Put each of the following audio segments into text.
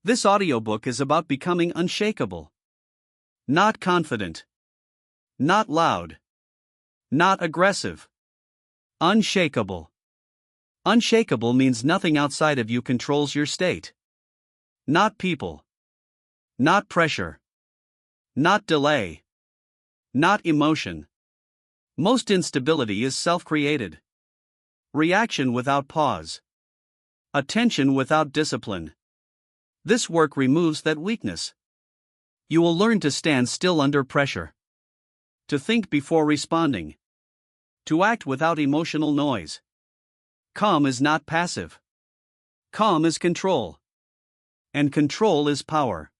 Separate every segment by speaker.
Speaker 1: This audiobook is about becoming unshakable. Not confident. Not loud. Not aggressive. Unshakable. Unshakable means nothing outside of you controls your state. Not people. Not pressure. Not delay. Not emotion. Most instability is self-created. Reaction without pause. Attention without discipline. This work removes that weakness. You will learn to stand still under pressure. To think before responding. To act without emotional noise. Calm is not passive. Calm is control. And control is power.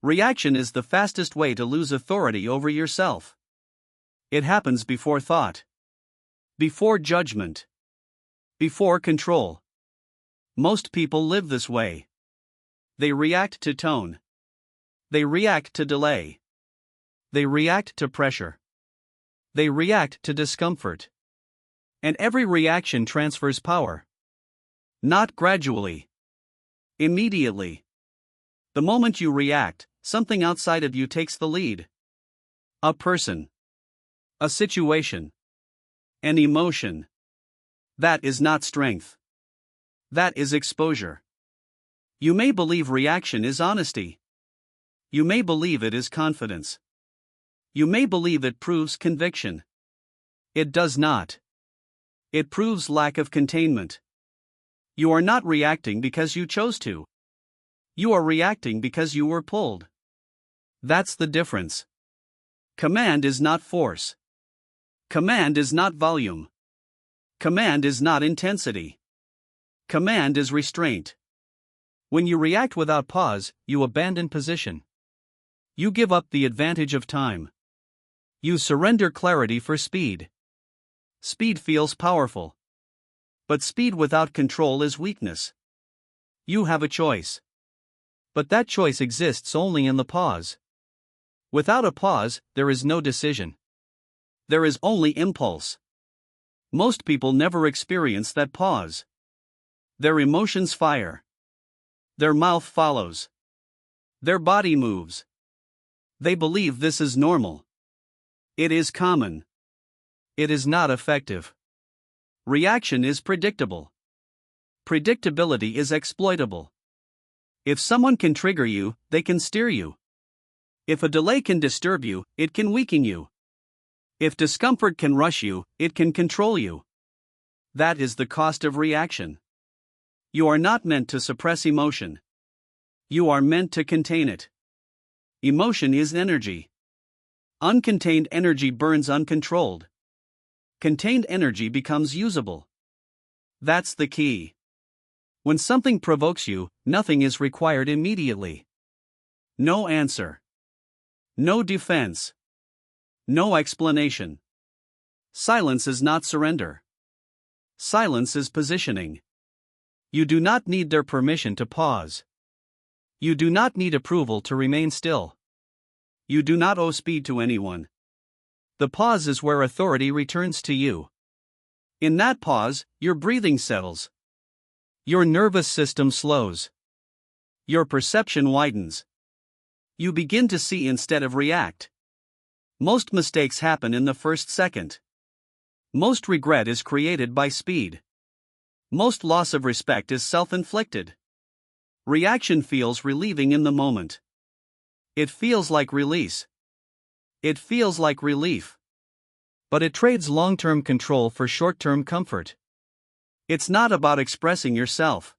Speaker 1: Reaction is the fastest way to lose authority over yourself. It happens before thought. Before judgment. Before control. Most people live this way. They react to tone. They react to delay. They react to pressure. They react to discomfort. And every reaction transfers power. Not gradually. Immediately. The moment you react, something outside of you takes the lead. A person. A situation. An emotion. That is not strength. That is exposure. You may believe reaction is honesty. You may believe it is confidence. You may believe it proves conviction. It does not. It proves lack of containment. You are not reacting because you chose to. You are reacting because you were pulled. That's the difference. Command is not force. Command is not volume. Command is not intensity. Command is restraint. When you react without pause, you abandon position. You give up the advantage of time. You surrender clarity for speed. Speed feels powerful. But speed without control is weakness. You have a choice. But that choice exists only in the pause. Without a pause, there is no decision. There is only impulse. Most people never experience that pause. Their emotions fire. Their mouth follows. Their body moves. They believe this is normal. It is common. It is not effective. Reaction is predictable. Predictability is exploitable. If someone can trigger you, they can steer you. If a delay can disturb you, it can weaken you. If discomfort can rush you, it can control you. That is the cost of reaction. You are not meant to suppress emotion. You are meant to contain it. Emotion is energy. Uncontained energy burns uncontrolled. Contained energy becomes usable. That's the key. When something provokes you, nothing is required immediately. No answer. No defense. No explanation. Silence is not surrender. Silence is positioning. You do not need their permission to pause. You do not need approval to remain still. You do not owe speed to anyone. The pause is where authority returns to you. In that pause, your breathing settles. Your nervous system slows. Your perception widens. You begin to see instead of react. Most mistakes happen in the first second. Most regret is created by speed. Most loss of respect is self-inflicted. Reaction feels relieving in the moment. It feels like release. It feels like relief. But it trades long-term control for short-term comfort. It's not about expressing yourself.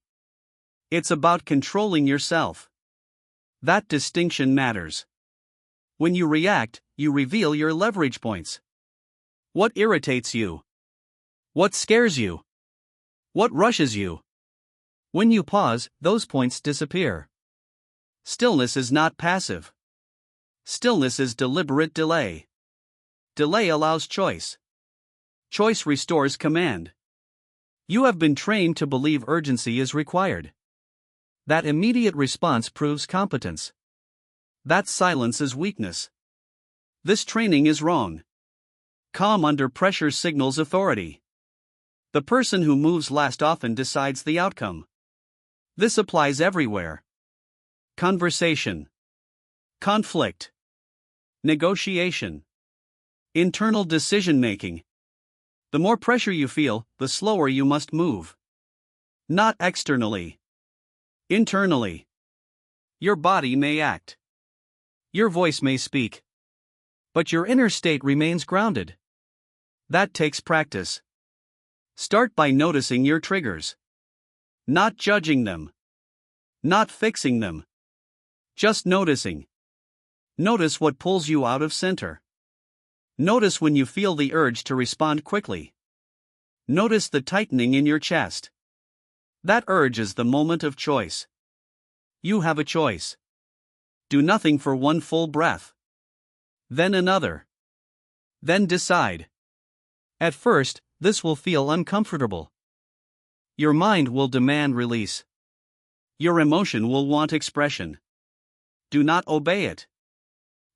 Speaker 1: It's about controlling yourself. That distinction matters. When you react, you reveal your leverage points. What irritates you? What scares you? What rushes you? When you pause, those points disappear. Stillness is not passive. Stillness is deliberate delay. Delay allows choice. Choice restores command. You have been trained to believe urgency is required. That immediate response proves competence. That silence is weakness. This training is wrong. Calm under pressure signals authority. The person who moves last often decides the outcome. This applies everywhere. conversation, conflict, negotiation, internal decision making. The more pressure you feel, the slower you must move. Not externally, internally. Your body may act, your voice may speak, but your inner state remains grounded. That takes practice. Start by noticing your triggers, not judging them, not fixing them, just noticing. Notice what pulls you out of center. Notice when you feel the urge to respond quickly. Notice the tightening in your chest. That urge is the moment of choice. You have a choice. Do nothing for one full breath. Then another. Then decide. At first, this will feel uncomfortable. Your mind will demand release. Your emotion will want expression. Do not obey it.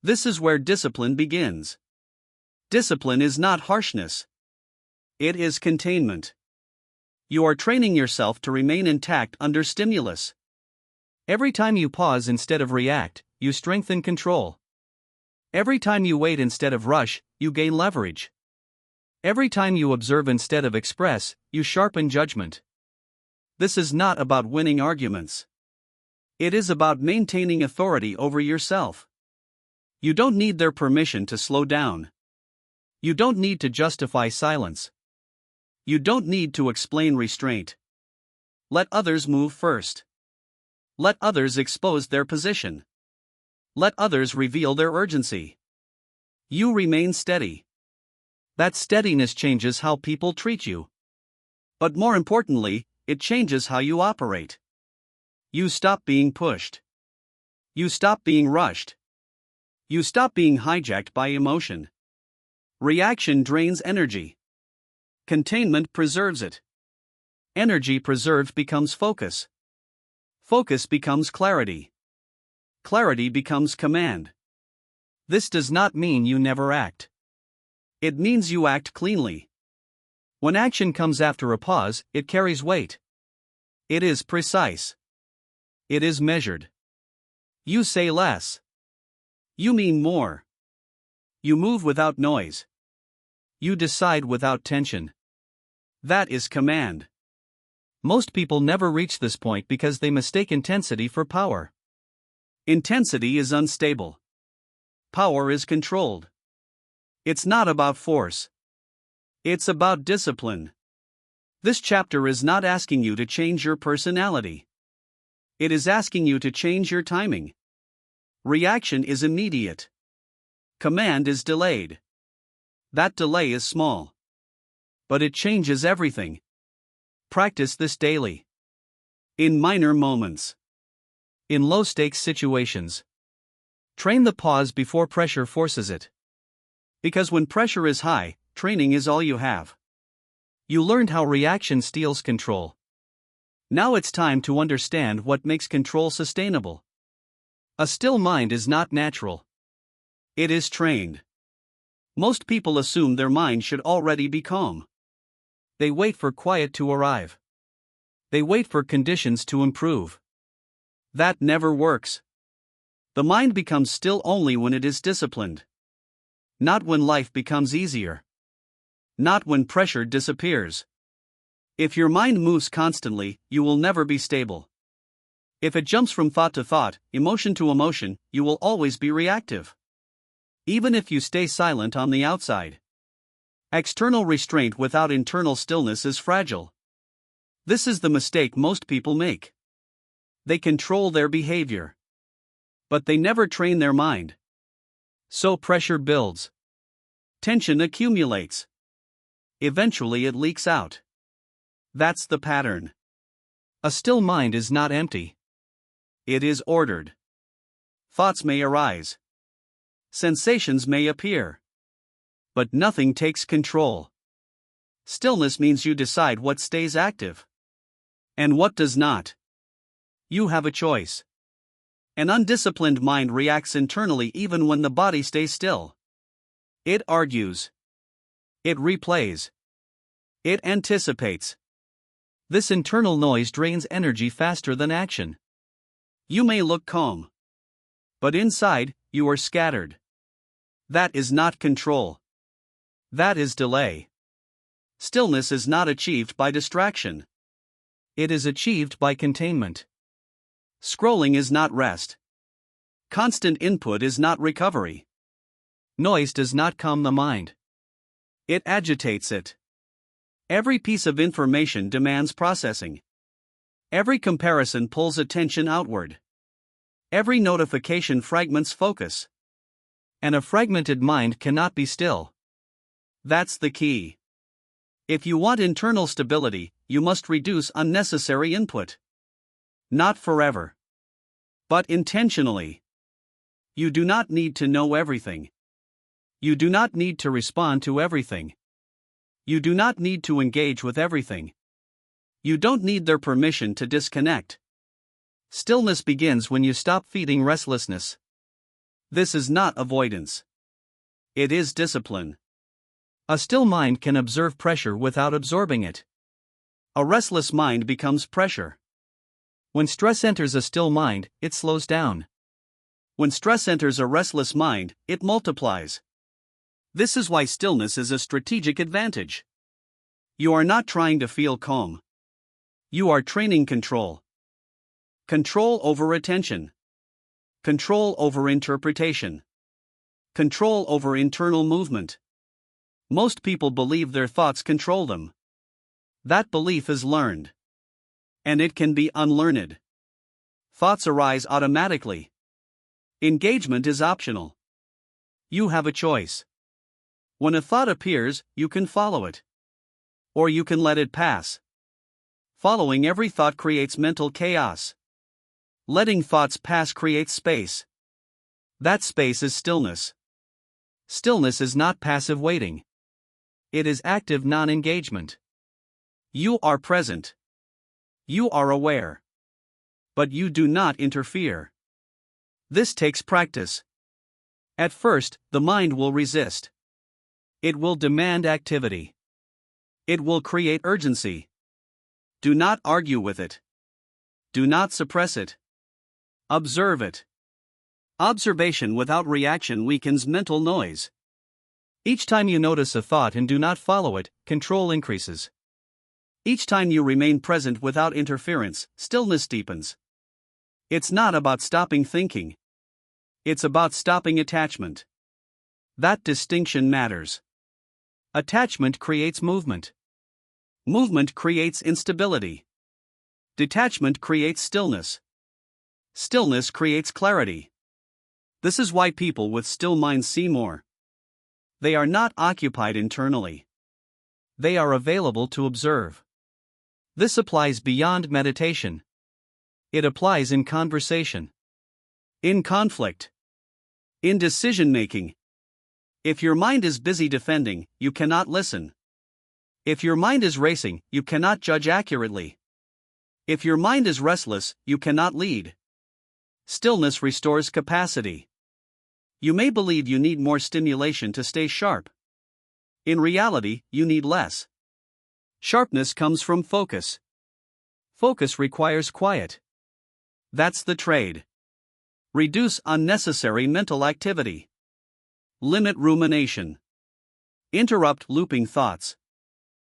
Speaker 1: This is where discipline begins. Discipline is not harshness. It is containment. You are training yourself to remain intact under stimulus. Every time you pause instead of react, you strengthen control. Every time you wait instead of rush, you gain leverage. Every time you observe instead of express, you sharpen judgment. This is not about winning arguments. It is about maintaining authority over yourself. You don't need their permission to slow down. You don't need to justify silence. You don't need to explain restraint. Let others move first. Let others expose their position. Let others reveal their urgency. You remain steady. That steadiness changes how people treat you. But more importantly, it changes how you operate. You stop being pushed. You stop being rushed. You stop being hijacked by emotion. Reaction drains energy. Containment preserves it. Energy preserved becomes focus. Focus becomes clarity. Clarity becomes command. This does not mean you never act. It means you act cleanly. When action comes after a pause, it carries weight. It is precise. It is measured. You say less. You mean more. You move without noise. You decide without tension. That is command. Most people never reach this point because they mistake intensity for power. Intensity is unstable. Power is controlled. It's not about force. It's about discipline. This chapter is not asking you to change your personality. It is asking you to change your timing. Reaction is immediate. Command is delayed. That delay is small. But it changes everything. Practice this daily. In minor moments. In low-stakes situations. Train the pause before pressure forces it. Because when pressure is high, training is all you have. You learned how reaction steals control. Now it's time to understand what makes control sustainable. A still mind is not natural. It is trained. Most people assume their mind should already be calm. They wait for quiet to arrive. They wait for conditions to improve. That never works. The mind becomes still only when it is disciplined. Not when life becomes easier. Not when pressure disappears. If your mind moves constantly, you will never be stable. If it jumps from thought to thought, emotion to emotion, you will always be reactive. Even if you stay silent on the outside. External restraint without internal stillness is fragile. This is the mistake most people make. They control their behavior. But they never train their mind. So pressure builds. Tension accumulates. Eventually it leaks out. That's the pattern. A still mind is not empty. It is ordered. Thoughts may arise. Sensations may appear. But nothing takes control. Stillness means you decide what stays active. And what does not. You have a choice. An undisciplined mind reacts internally even when the body stays still. It argues. It replays. It anticipates. This internal noise drains energy faster than action. You may look calm, but inside, you are scattered. That is not control. That is delay. Stillness is not achieved by distraction. It is achieved by containment. Scrolling is not rest. Constant input is not recovery. Noise does not calm the mind. It agitates it. Every piece of information demands processing. Every comparison pulls attention outward. Every notification fragments focus. And a fragmented mind cannot be still. That's the key. If you want internal stability, you must reduce unnecessary input. Not forever, but intentionally. You do not need to know everything. You do not need to respond to everything. You do not need to engage with everything. You don't need their permission to disconnect. Stillness begins when you stop feeding restlessness. This is not avoidance. It is discipline. A still mind can observe pressure without absorbing it. A restless mind becomes pressure. When stress enters a still mind, it slows down. When stress enters a restless mind, it multiplies. This is why stillness is a strategic advantage. You are not trying to feel calm. You are training control. Control over attention. Control over interpretation. Control over internal movement. Most people believe their thoughts control them. That belief is learned. And it can be unlearned. Thoughts arise automatically. Engagement is optional. You have a choice. When a thought appears, you can follow it. Or you can let it pass. Following every thought creates mental chaos. Letting thoughts pass creates space. That space is stillness. Stillness is not passive waiting. It is active non-engagement. You are present. You are aware. But you do not interfere. This takes practice. At first, the mind will resist. It will demand activity. It will create urgency. Do not argue with it. Do not suppress it. Observe it. Observation without reaction weakens mental noise. Each time you notice a thought and do not follow it, control increases. Each time you remain present without interference, stillness deepens. It's not about stopping thinking. It's about stopping attachment. That distinction matters. Attachment creates movement. Movement creates instability. Detachment creates stillness. Stillness creates clarity. This is why people with still minds see more. They are not occupied internally. They are available to observe. This applies beyond meditation. It applies in conversation, in conflict, in decision making. If your mind is busy defending, you cannot listen. If your mind is racing, you cannot judge accurately. If your mind is restless, you cannot lead. Stillness restores capacity. You may believe you need more stimulation to stay sharp. In reality, you need less. Sharpness comes from focus. Focus requires quiet. That's the trade. Reduce unnecessary mental activity. Limit rumination. Interrupt looping thoughts.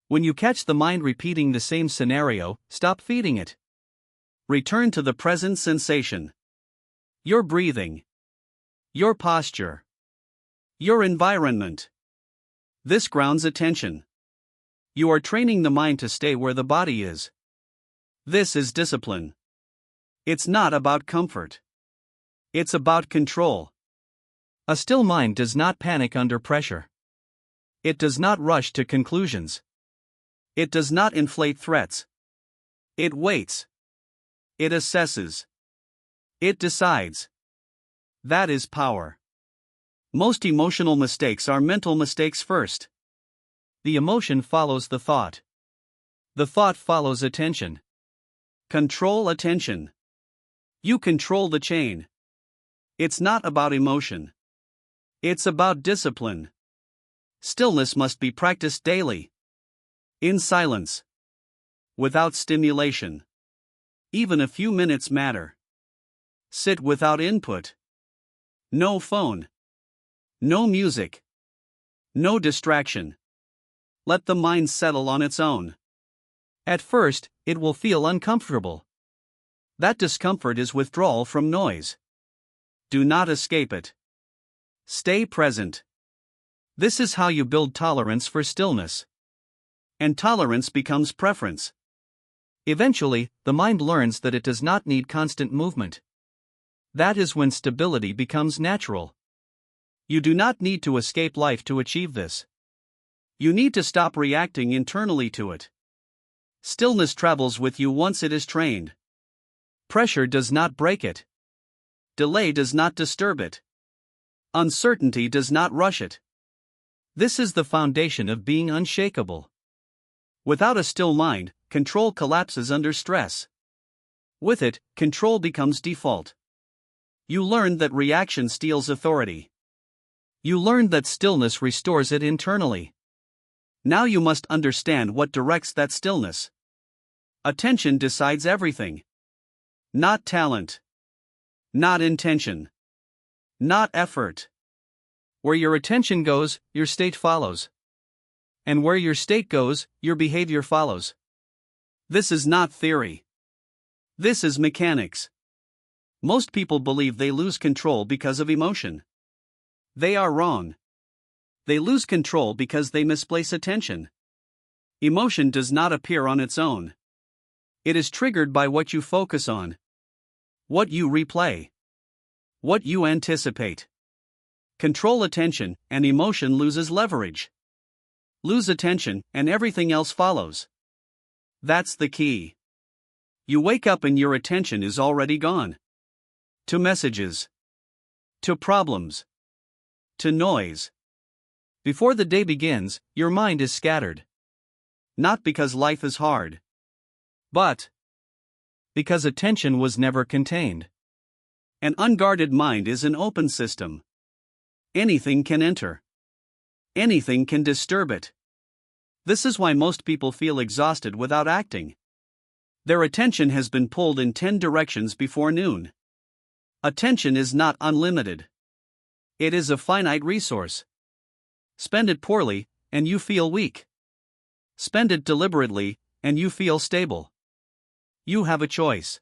Speaker 1: When you catch the mind repeating the same scenario, stop feeding it. Return to the present sensation. Your breathing. Your posture. Your environment. This grounds attention. You are training the mind to stay where the body is. This is discipline. It's not about comfort. It's about control. A still mind does not panic under pressure. It does not rush to conclusions. It does not inflate threats. It waits. It assesses. It decides. That is power. Most emotional mistakes are mental mistakes first. The emotion follows the thought. The thought follows attention. Control attention. You control the chain. It's not about emotion. It's about discipline. Stillness must be practiced daily. In silence. Without stimulation. Even a few minutes matter. Sit without input. No phone. No music. No distraction. Let the mind settle on its own. At first, it will feel uncomfortable. That discomfort is withdrawal from noise. Do not escape it. Stay present. This is how you build tolerance for stillness. And tolerance becomes preference. Eventually, the mind learns that it does not need constant movement. That is when stability becomes natural. You do not need to escape life to achieve this. You need to stop reacting internally to it. Stillness travels with you once it is trained. Pressure does not break it. Delay does not disturb it. Uncertainty does not rush it. This is the foundation of being unshakable. Without a still mind, control collapses under stress. With it, control becomes default. You learn that reaction steals authority. You learn that stillness restores it internally. Now you must understand what directs that stillness. Attention decides everything. Not talent. Not intention. Not effort. Where your attention goes, your state follows. And where your state goes, your behavior follows. This is not theory. This is mechanics. Most people believe they lose control because of emotion. They are wrong. They lose control because they misplace attention. Emotion does not appear on its own. It is triggered by what you focus on. What you replay. What you anticipate. Control attention, and emotion loses leverage. Lose attention, and everything else follows. That's the key. You wake up and your attention is already gone. To messages. To problems. To noise. Before the day begins, your mind is scattered. Not because life is hard, but because attention was never contained. An unguarded mind is an open system. Anything can enter. Anything can disturb it. This is why most people feel exhausted without acting. Their attention has been pulled in 10 directions before noon. Attention is not unlimited. It is a finite resource. Spend it poorly, and you feel weak. Spend it deliberately, and you feel stable. You have a choice.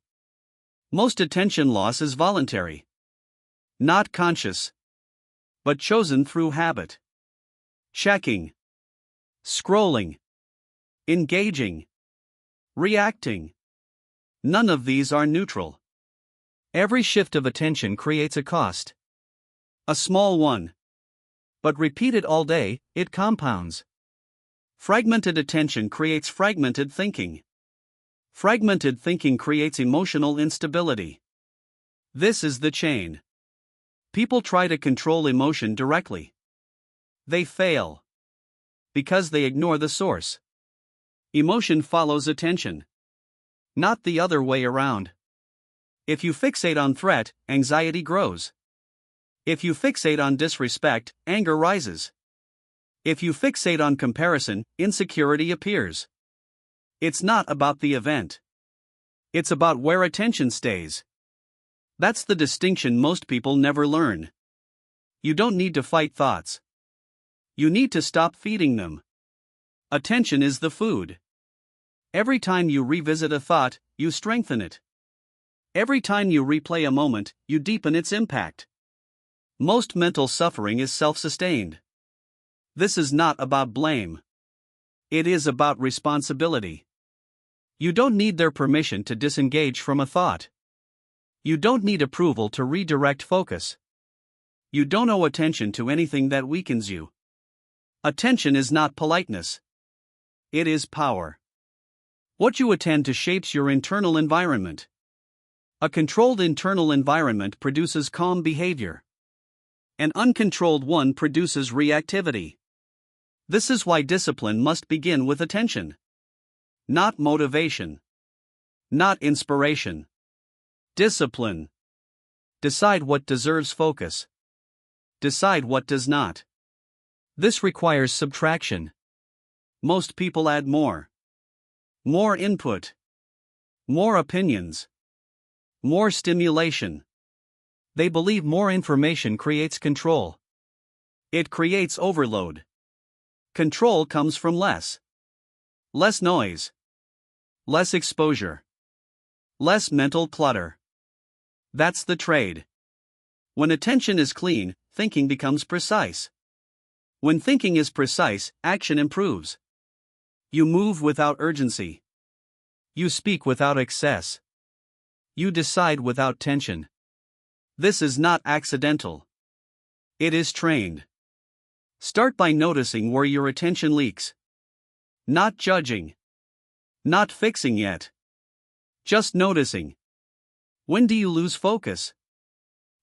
Speaker 1: Most attention loss is voluntary. Not conscious. But chosen through habit. Checking. Scrolling. Engaging. Reacting. None of these are neutral. Every shift of attention creates a cost. A small one. But repeated all day, it compounds. Fragmented attention creates fragmented thinking. Fragmented thinking creates emotional instability. This is the chain. People try to control emotion directly. They fail. Because they ignore the source. Emotion follows attention. Not the other way around. If you fixate on threat, anxiety grows. If you fixate on disrespect, anger rises. If you fixate on comparison, insecurity appears. It's not about the event. It's about where attention stays. That's the distinction most people never learn. You don't need to fight thoughts. You need to stop feeding them. Attention is the food. Every time you revisit a thought, you strengthen it. Every time you replay a moment, you deepen its impact. Most mental suffering is self-sustained. This is not about blame. It is about responsibility. You don't need their permission to disengage from a thought. You don't need approval to redirect focus. You don't owe attention to anything that weakens you. Attention is not politeness. It is power. What you attend to shapes your internal environment. A controlled internal environment produces calm behavior. An uncontrolled one produces reactivity. This is why discipline must begin with attention. Not motivation. Not inspiration. Discipline. Decide what deserves focus. Decide what does not. This requires subtraction. Most people add more. More input. More opinions. More stimulation. They believe more information creates control. It creates overload. Control comes from less noise, less exposure, less mental clutter. That's the trade. When attention is clean, thinking becomes precise. When thinking is precise, action improves. You move without urgency. You speak without excess. You decide without tension. This is not accidental. It is trained. Start by noticing where your attention leaks. Not judging. Not fixing yet. Just noticing. When do you lose focus?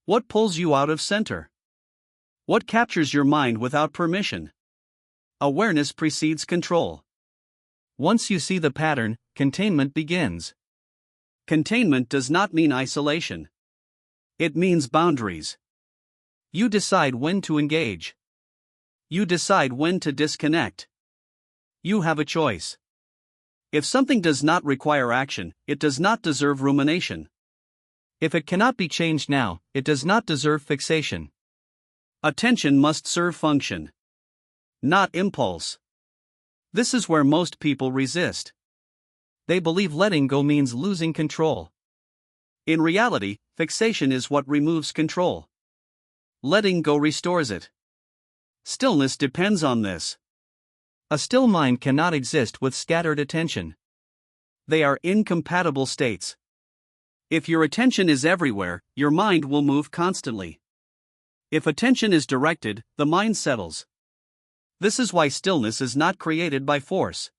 Speaker 1: What pulls you out of center? What captures your mind without permission? Awareness precedes control. Once you see the pattern, containment begins. Containment does not mean isolation. It means boundaries. You decide when to engage. You decide when to disconnect. You have a choice. If something does not require action, it does not deserve rumination. If it cannot be changed now, it does not deserve fixation. Attention must serve function, not impulse. This is where most people resist. They believe letting go means losing control. In reality, fixation is what removes control. Letting go restores it. Stillness depends on this. A still mind cannot exist with scattered attention. They are incompatible states. If your attention is everywhere, your mind will move constantly. If attention is directed, the mind settles. This is why stillness is not created by force.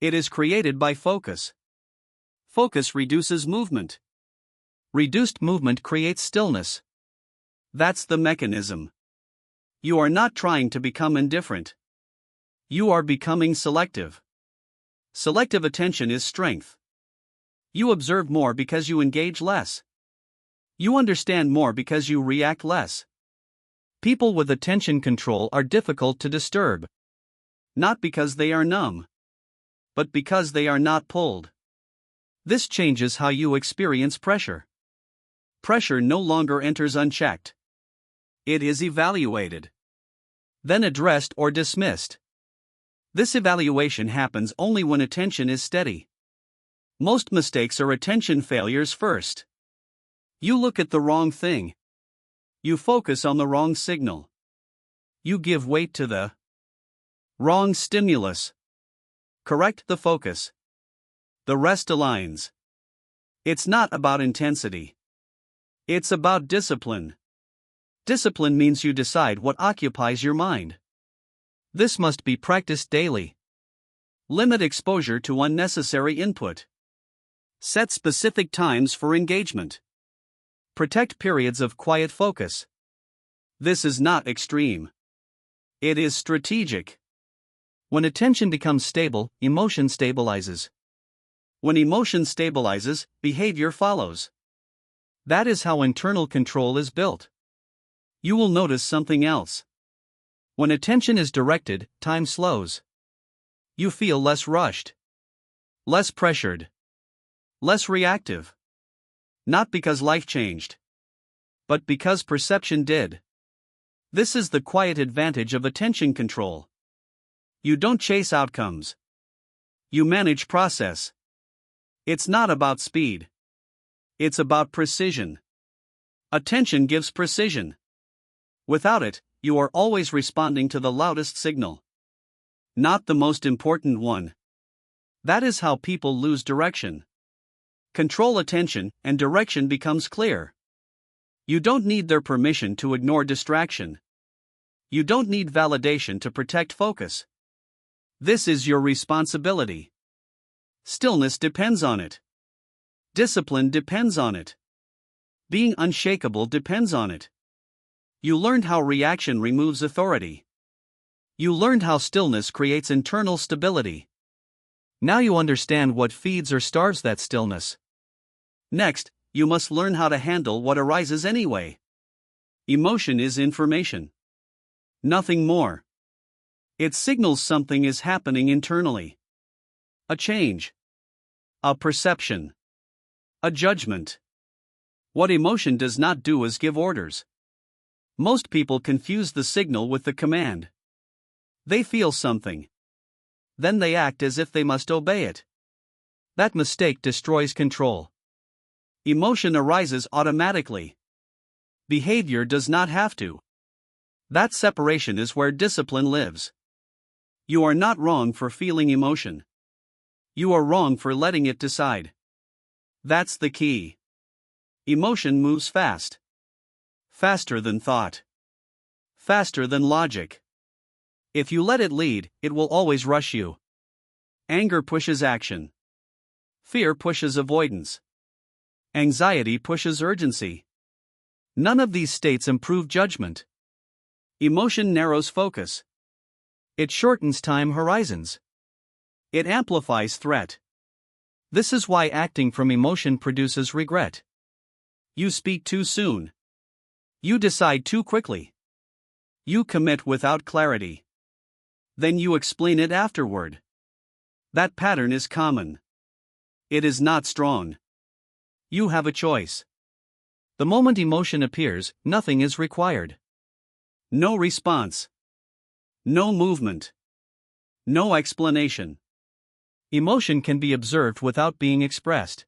Speaker 1: It is created by focus. Focus reduces movement. Reduced movement creates stillness. That's the mechanism. You are not trying to become indifferent. You are becoming selective. Selective attention is strength. You observe more because you engage less. You understand more because you react less. People with attention control are difficult to disturb. Not because they are numb, but because they are not pulled. This changes how you experience pressure. Pressure no longer enters unchecked. It is evaluated, then addressed or dismissed. This evaluation happens only when attention is steady. Most mistakes are attention failures first. You look at the wrong thing. You focus on the wrong signal. You give weight to the wrong stimulus. Correct the focus. The rest aligns. It's not about intensity. It's about discipline. Discipline means you decide what occupies your mind. This must be practiced daily. Limit exposure to unnecessary input. Set specific times for engagement. Protect periods of quiet focus. This is not extreme. It is strategic. When attention becomes stable, emotion stabilizes. When emotion stabilizes, behavior follows. That is how internal control is built. You will notice something else. When attention is directed, time slows. You feel less rushed, less pressured, less reactive. Not because life changed, but because perception did. This is the quiet advantage of attention control. You don't chase outcomes. You manage process. It's not about speed. It's about precision. Attention gives precision. Without it, you are always responding to the loudest signal, not the most important one. That is how people lose direction. Control attention, and direction becomes clear. You don't need their permission to ignore distraction. You don't need validation to protect focus. This is your responsibility. Stillness depends on it. Discipline depends on it. Being unshakable depends on it. You learned how reaction removes authority. You learned how stillness creates internal stability. Now you understand what feeds or starves that stillness. Next, you must learn how to handle what arises anyway. Emotion is information. Nothing more. It signals something is happening internally. A change. A perception. A judgment. What emotion does not do is give orders. Most people confuse the signal with the command. They feel something. Then they act as if they must obey it. That mistake destroys control. Emotion arises automatically. Behavior does not have to. That separation is where discipline lives. You are not wrong for feeling emotion. You are wrong for letting it decide. That's the key. Emotion moves fast. Faster than thought. Faster than logic. If you let it lead, it will always rush you. Anger pushes action. Fear pushes avoidance. Anxiety pushes urgency. None of these states improve judgment. Emotion narrows focus. It shortens time horizons. It amplifies threat. This is why acting from emotion produces regret. You speak too soon. You decide too quickly. You commit without clarity. Then you explain it afterward. That pattern is common. It is not strong. You have a choice. The moment emotion appears, nothing is required. No response. No movement. No explanation. Emotion can be observed without being expressed.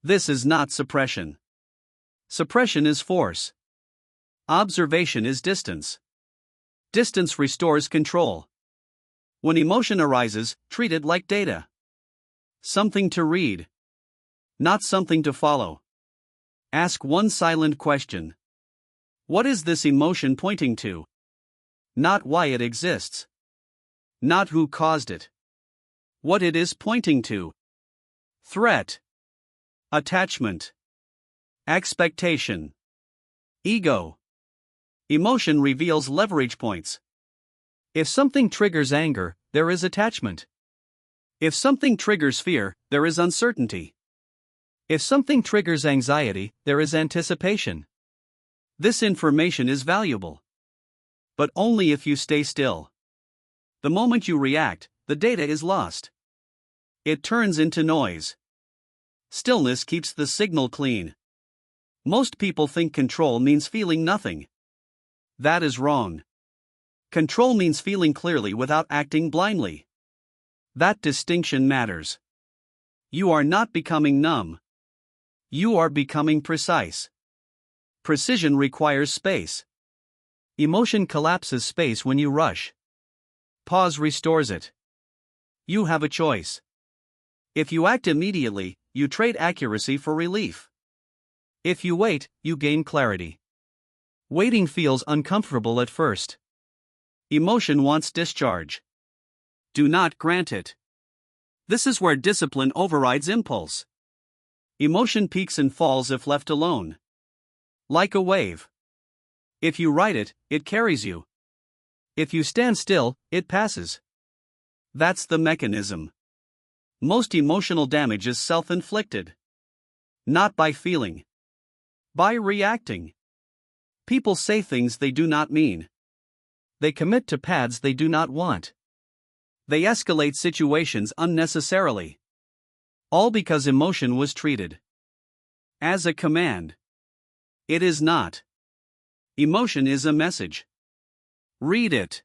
Speaker 1: This is not suppression. Suppression is force. Observation is distance. Distance restores control. When emotion arises, treat it like data. Something to read. Not something to follow. Ask one silent question. What is this emotion pointing to? Not why it exists. Not who caused it. What it is pointing to. Threat. Attachment. Expectation. Ego. Emotion reveals leverage points. If something triggers anger, there is attachment. If something triggers fear, there is uncertainty. If something triggers anxiety, there is anticipation. This information is valuable. But only if you stay still. The moment you react, the data is lost. It turns into noise. Stillness keeps the signal clean. Most people think control means feeling nothing. That is wrong. Control means feeling clearly without acting blindly. That distinction matters. You are not becoming numb. You are becoming precise. Precision requires space. Emotion collapses space when you rush. Pause restores it. You have a choice. If you act immediately, you trade accuracy for relief. If you wait, you gain clarity. Waiting feels uncomfortable at first. Emotion wants discharge. Do not grant it. This is where discipline overrides impulse. Emotion peaks and falls if left alone. Like a wave. If you ride it, it carries you. If you stand still, it passes. That's the mechanism. Most emotional damage is self-inflicted. Not by feeling. By reacting. People say things they do not mean. They commit to paths they do not want. They escalate situations unnecessarily. All because emotion was treated as a command. It is not. Emotion is a message. Read it.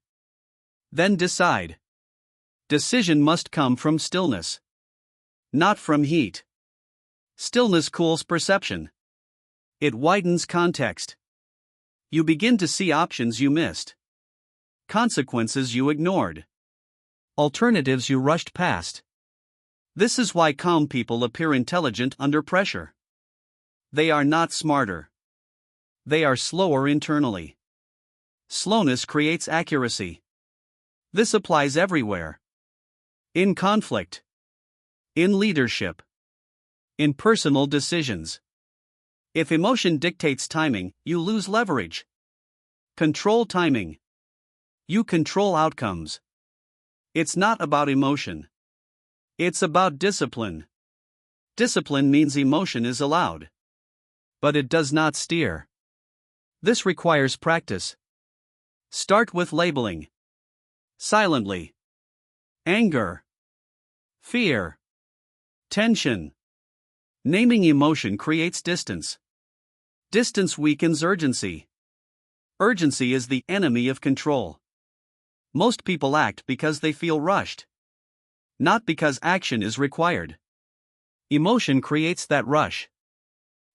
Speaker 1: Then decide. Decision must come from stillness. Not from heat. Stillness cools perception. It widens context. You begin to see options you missed. Consequences you ignored. Alternatives you rushed past. This is why calm people appear intelligent under pressure. They are not smarter. They are slower internally. Slowness creates accuracy. This applies everywhere. In conflict. In leadership. In personal decisions. If emotion dictates timing, you lose leverage. Control timing. You control outcomes. It's not about emotion. It's about discipline. Discipline means emotion is allowed. But it does not steer. This requires practice. Start with labeling. Silently. Anger. Fear. Tension. Naming emotion creates distance. Distance weakens urgency. Urgency is the enemy of control. Most people act because they feel rushed, not because action is required. Emotion creates that rush.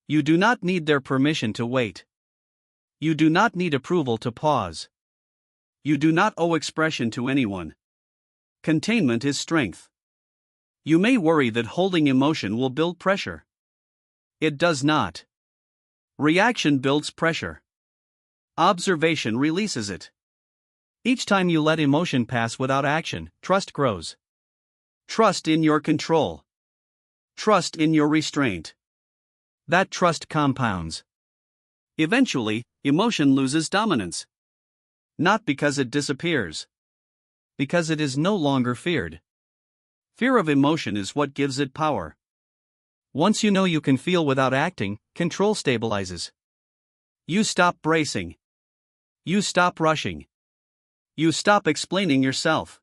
Speaker 1: You do not need their permission to wait. You do not need approval to pause. You do not owe expression to anyone. Containment is strength. You may worry that holding emotion will build pressure. It does not. Reaction builds pressure. Observation releases it. Each time you let emotion pass without action, trust grows. Trust in your control. Trust in your restraint. That trust compounds. Eventually, emotion loses dominance. Not because it disappears. Because it is no longer feared. Fear of emotion is what gives it power. Once you know you can feel without acting, control stabilizes. You stop bracing. You stop rushing. You stop explaining yourself.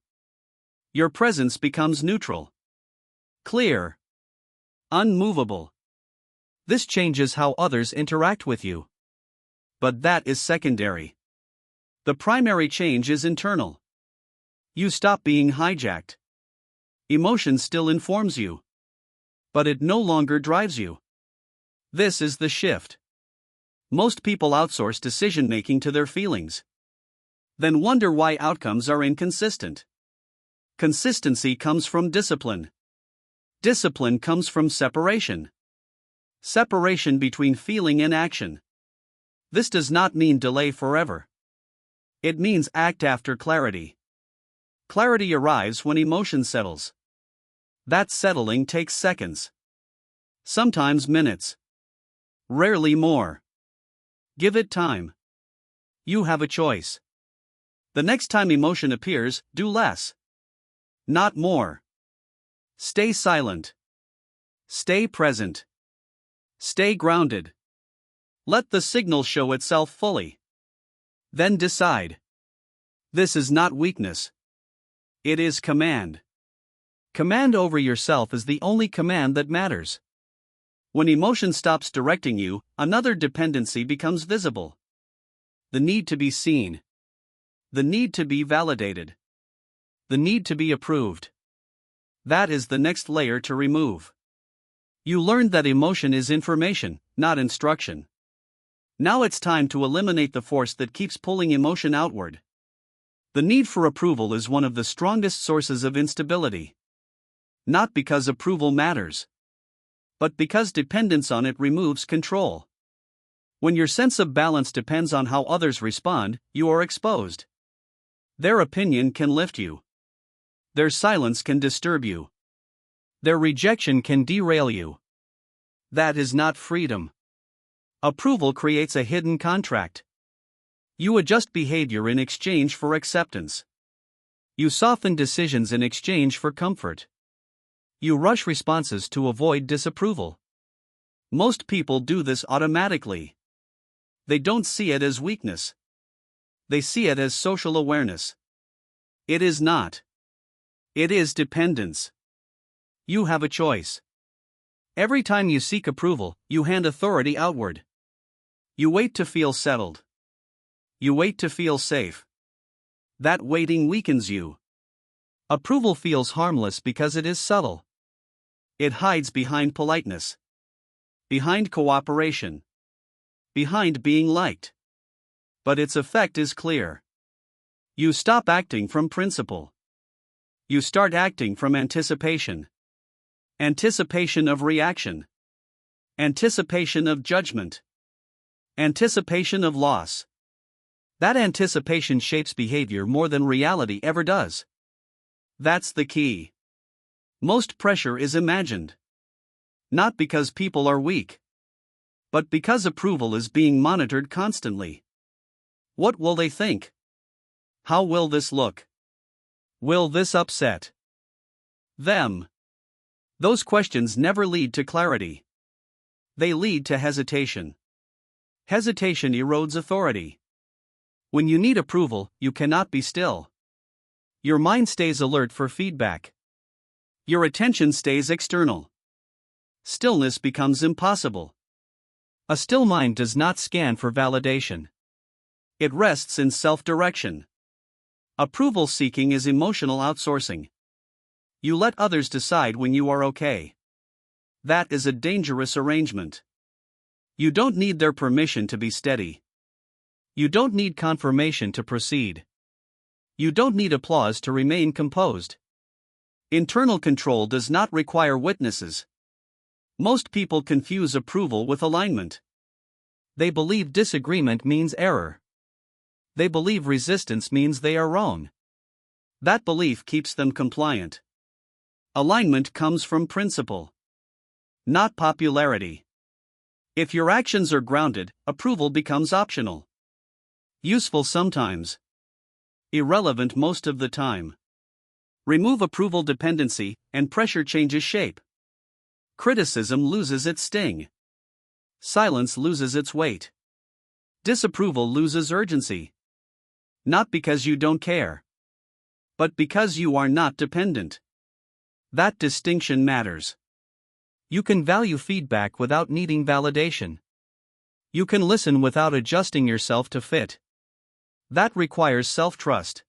Speaker 1: Your presence becomes neutral. Clear. Unmovable. This changes how others interact with you. But that is secondary. The primary change is internal. You stop being hijacked. Emotion still informs you, but it no longer drives you. This is the shift. Most people outsource decision-making to their feelings. Then wonder why outcomes are inconsistent. Consistency comes from discipline. Discipline comes from separation. Separation between feeling and action. This does not mean delay forever. It means act after clarity. Clarity arrives when emotion settles. That settling takes seconds. Sometimes minutes. Rarely more. Give it time. You have a choice. The next time emotion appears, do less. Not more. Stay silent. Stay present. Stay grounded. Let the signal show itself fully. Then decide. This is not weakness. It is command. Command over yourself is the only command that matters. When emotion stops directing you, another dependency becomes visible. The need to be seen. The need to be validated. The need to be approved. That is the next layer to remove. You learned that emotion is information, not instruction. Now it's time to eliminate the force that keeps pulling emotion outward. The need for approval is one of the strongest sources of instability. Not because approval matters, but because dependence on it removes control. When your sense of balance depends on how others respond, you are exposed. Their opinion can lift you. Their silence can disturb you. Their rejection can derail you. That is not freedom. Approval creates a hidden contract. You adjust behavior in exchange for acceptance. You soften decisions in exchange for comfort. You rush responses to avoid disapproval. Most people do this automatically. They don't see it as weakness. They see it as social awareness. It is not. It is dependence. You have a choice. Every time you seek approval, you hand authority outward. You wait to feel settled. You wait to feel safe. That waiting weakens you. Approval feels harmless because it is subtle. It hides behind politeness, behind cooperation, behind being liked. But its effect is clear. You stop acting from principle. You start acting from anticipation. Anticipation of reaction. Anticipation of judgment. Anticipation of loss. That anticipation shapes behavior more than reality ever does. That's the key. Most pressure is imagined. Not because people are weak, but because approval is being monitored constantly. What will they think? How will this look? Will this upset them? Those questions never lead to clarity. They lead to hesitation. Hesitation erodes authority. When you need approval, you cannot be still. Your mind stays alert for feedback. Your attention stays external. Stillness becomes impossible. A still mind does not scan for validation. It rests in self-direction. Approval seeking is emotional outsourcing. You let others decide when you are okay. That is a dangerous arrangement. You don't need their permission to be steady. You don't need confirmation to proceed. You don't need applause to remain composed. Internal control does not require witnesses. Most people confuse approval with alignment. They believe disagreement means error. They believe resistance means they are wrong. That belief keeps them compliant. Alignment comes from principle, not popularity. If your actions are grounded, approval becomes optional. Useful sometimes. Irrelevant most of the time. Remove approval dependency, and pressure changes shape. Criticism loses its sting. Silence loses its weight. Disapproval loses urgency. Not because you don't care, but because you are not dependent. That distinction matters. You can value feedback without needing validation. You can listen without adjusting yourself to fit. That requires self-trust.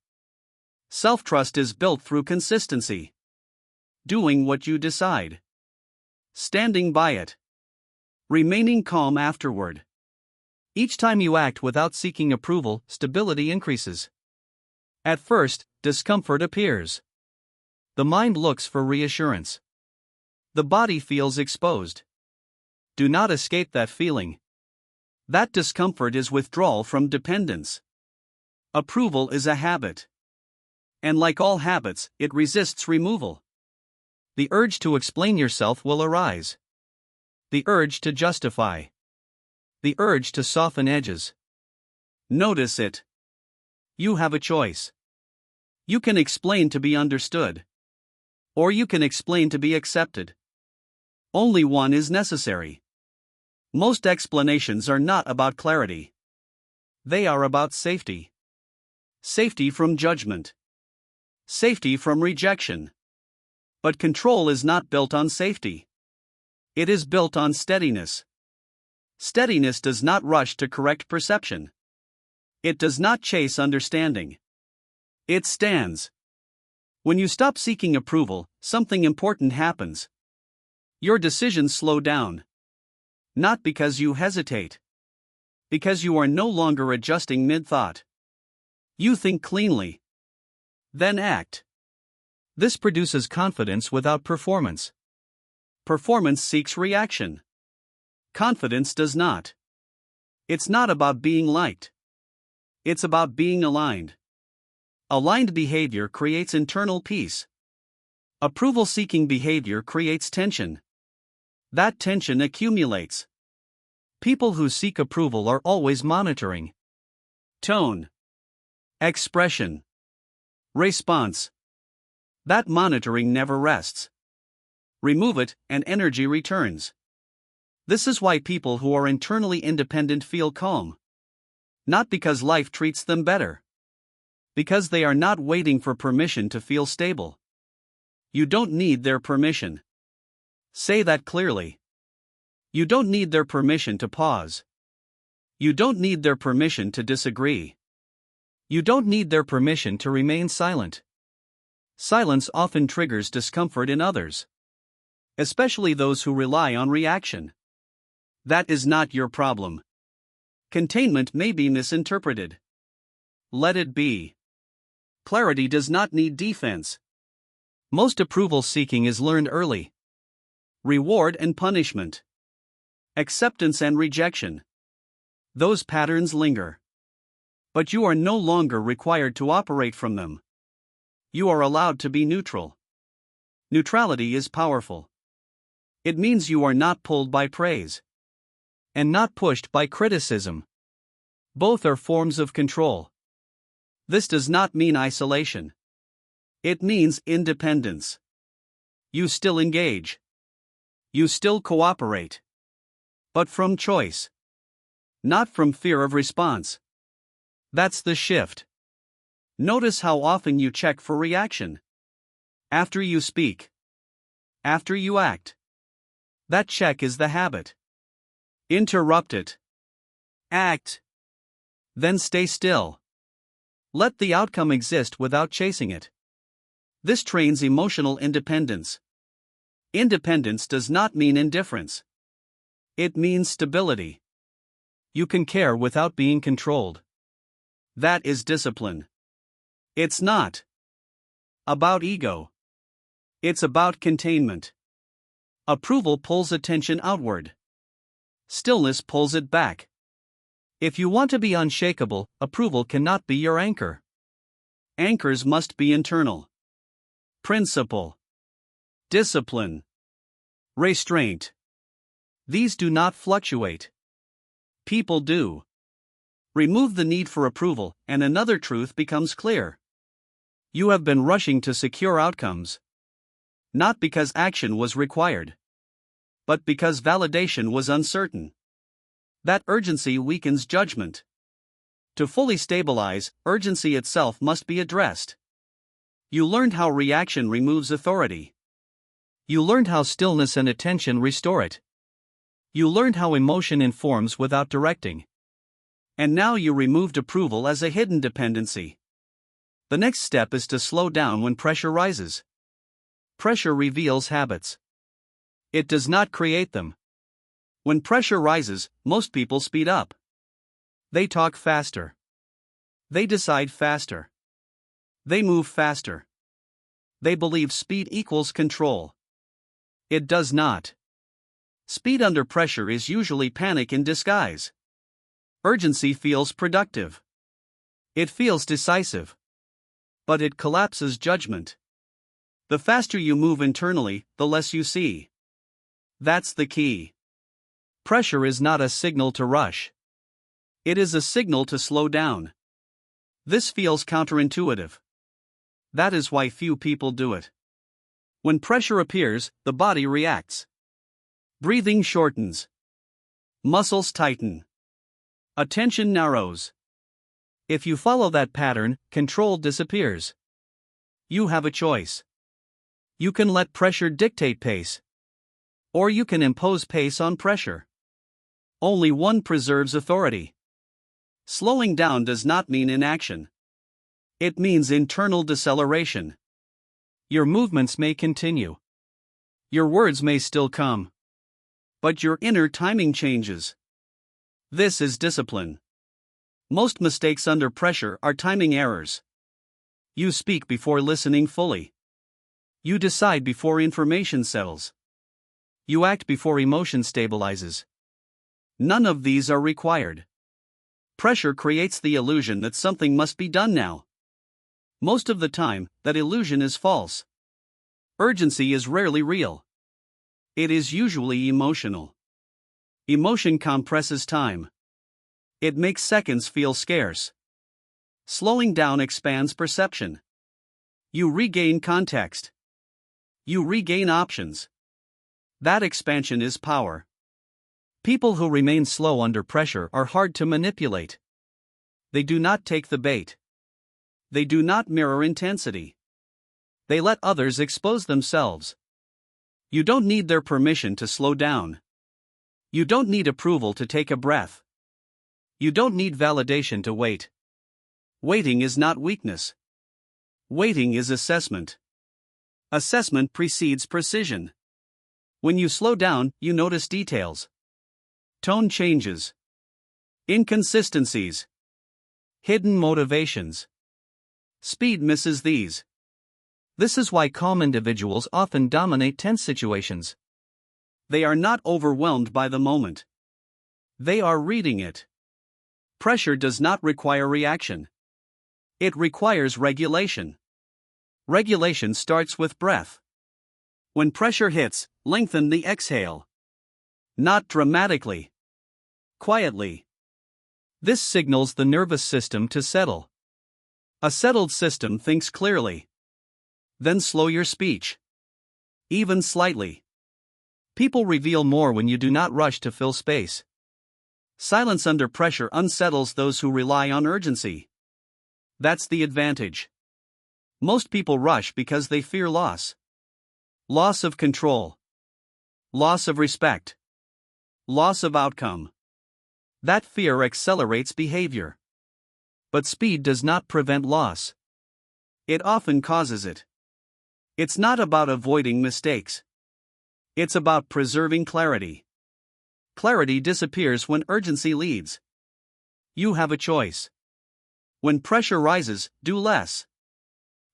Speaker 1: Self-trust is built through consistency. Doing what you decide. Standing by it. Remaining calm afterward. Each time you act without seeking approval, stability increases. At first, discomfort appears. The mind looks for reassurance. The body feels exposed. Do not escape that feeling. That discomfort is withdrawal from dependence. Approval is a habit. And like all habits, it resists removal. The urge to explain yourself will arise. The urge to justify. The urge to soften edges. Notice it. You have a choice. You can explain to be understood. Or you can explain to be accepted. Only one is necessary. Most explanations are not about clarity. They are about safety. Safety from judgment. Safety from rejection. But control is not built on safety. It is built on steadiness. Steadiness does not rush to correct perception. It does not chase understanding. It stands. When you stop seeking approval, something important happens. Your decisions slow down. Not because you hesitate. Because you are no longer adjusting mid-thought. You think cleanly. Then act. This produces confidence without performance. Performance seeks reaction. Confidence does not. It's not about being liked. It's about being aligned. Aligned behavior creates internal peace. Approval-seeking behavior creates tension. That tension accumulates. People who seek approval are always monitoring tone, expression, response. That monitoring never rests. Remove it, and energy returns. This is why people who are internally independent feel calm. Not because life treats them better. Because they are not waiting for permission to feel stable. You don't need their permission. Say that clearly. You don't need their permission to pause. You don't need their permission to disagree. You don't need their permission to remain silent. Silence often triggers discomfort in others. Especially those who rely on reaction. That is not your problem. Containment may be misinterpreted. Let it be. Clarity does not need defense. Most approval seeking is learned early. Reward and punishment. Acceptance and rejection. Those patterns linger. But you are no longer required to operate from them. You are allowed to be neutral. Neutrality is powerful. It means you are not pulled by praise. And not pushed by criticism. Both are forms of control. This does not mean isolation. It means independence. You still engage. You still cooperate. But from choice. Not from fear of response. That's the shift. Notice how often you check for reaction. After you speak. After you act. That check is the habit. Interrupt it. Act. Then stay still. Let the outcome exist without chasing it. This trains emotional independence. Independence does not mean indifference. It means stability. You can care without being controlled. That is discipline. It's not about ego. It's about containment. Approval pulls attention outward. Stillness pulls it back. If you want to be unshakable, approval cannot be your anchor. Anchors must be internal. Principle. Discipline. Restraint. These do not fluctuate. People do. Remove the need for approval, and another truth becomes clear. You have been rushing to secure outcomes. Not because action was required, but because validation was uncertain. That urgency weakens judgment. To fully stabilize, urgency itself must be addressed. You learned how reaction removes authority. You learned how stillness and attention restore it. You learned how emotion informs without directing. And now you removed approval as a hidden dependency. The next step is to slow down when pressure rises. Pressure reveals habits. It does not create them. When pressure rises, most people speed up. They talk faster. They decide faster. They move faster. They believe speed equals control. It does not. Speed under pressure is usually panic in disguise. Urgency feels productive. It feels decisive. But it collapses judgment. The faster you move internally, the less you see. That's the key. Pressure is not a signal to rush. It is a signal to slow down. This feels counterintuitive. That is why few people do it. When pressure appears, the body reacts. Breathing shortens. Muscles tighten. Attention narrows. If you follow that pattern, control disappears. You have a choice. You can let pressure dictate pace. Or you can impose pace on pressure. Only one preserves authority. Slowing down does not mean inaction. It means internal deceleration. Your movements may continue. Your words may still come. But your inner timing changes. This is discipline. Most mistakes under pressure are timing errors. You speak before listening fully. You decide before information settles. You act before emotion stabilizes. None of these are required. Pressure creates the illusion that something must be done now. Most of the time, that illusion is false. Urgency is rarely real. It is usually emotional. Emotion compresses time. It makes seconds feel scarce. Slowing down expands perception. You regain context. You regain options. That expansion is power. People who remain slow under pressure are hard to manipulate. They do not take the bait. They do not mirror intensity. They let others expose themselves. You don't need their permission to slow down. You don't need approval to take a breath. You don't need validation to wait. Waiting is not weakness. Waiting is assessment. Assessment precedes precision. When you slow down, you notice details. Tone changes. Inconsistencies. Hidden motivations. Speed misses these. This is why calm individuals often dominate tense situations. They are not overwhelmed by the moment. They are reading it. Pressure does not require reaction. It requires regulation. Regulation starts with breath. When pressure hits, lengthen the exhale. Not dramatically. Quietly. This signals the nervous system to settle. A settled system thinks clearly. Then slow your speech. Even slightly. People reveal more when you do not rush to fill space. Silence under pressure unsettles those who rely on urgency. That's the advantage. Most people rush because they fear loss. Loss of control. Loss of respect. Loss of outcome. That fear accelerates behavior. But speed does not prevent loss. It often causes it. It's not about avoiding mistakes. It's about preserving clarity. Clarity disappears when urgency leads. You have a choice. When pressure rises, do less.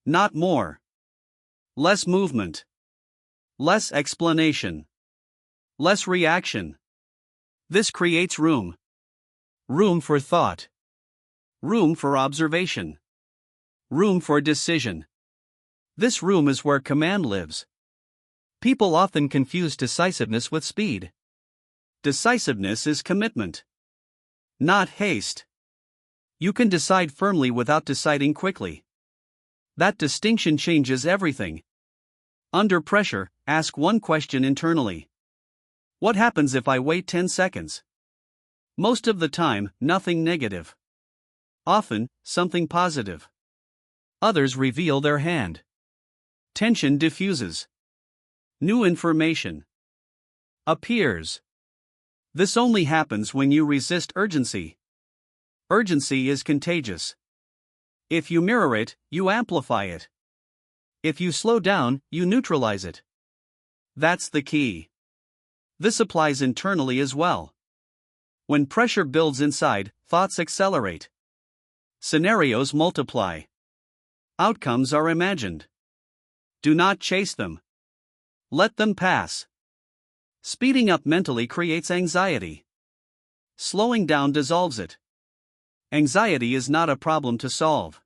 Speaker 1: Not more. Less movement. Less explanation. Less reaction. This creates room. Room for thought. Room for observation. Room for decision. This room is where command lives. People often confuse decisiveness with speed. Decisiveness is commitment, not haste. You can decide firmly without deciding quickly. That distinction changes everything. Under pressure, ask one question internally. What happens if I wait 10 seconds? Most of the time, nothing negative. Often, something positive. Others reveal their hand. Tension diffuses. New information appears. This only happens when you resist urgency. Urgency is contagious. If you mirror it, you amplify it. If you slow down, you neutralize it. That's the key. This applies internally as well. When pressure builds inside, thoughts accelerate. Scenarios multiply. Outcomes are imagined. Do not chase them. Let them pass. Speeding up mentally creates anxiety. Slowing down dissolves it. Anxiety is not a problem to solve.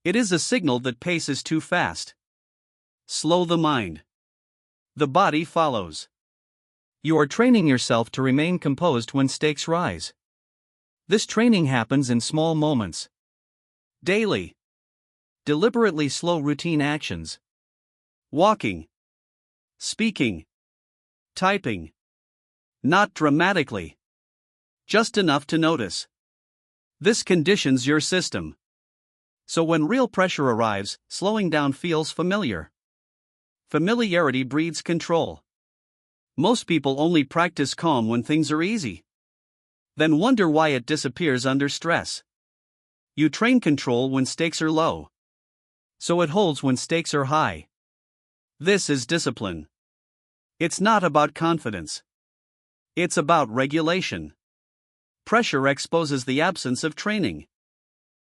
Speaker 1: It is a signal that pace is too fast. Slow the mind. The body follows. You are training yourself to remain composed when stakes rise. This training happens in small moments. Daily. Deliberately slow routine actions. Walking. Speaking. Typing. Not dramatically. Just enough to notice. This conditions your system. So when real pressure arrives, slowing down feels familiar. Familiarity breeds control. Most people only practice calm when things are easy. Then wonder why it disappears under stress. You train control when stakes are low. So it holds when stakes are high. This is discipline. It's not about confidence. It's about regulation. Pressure exposes the absence of training.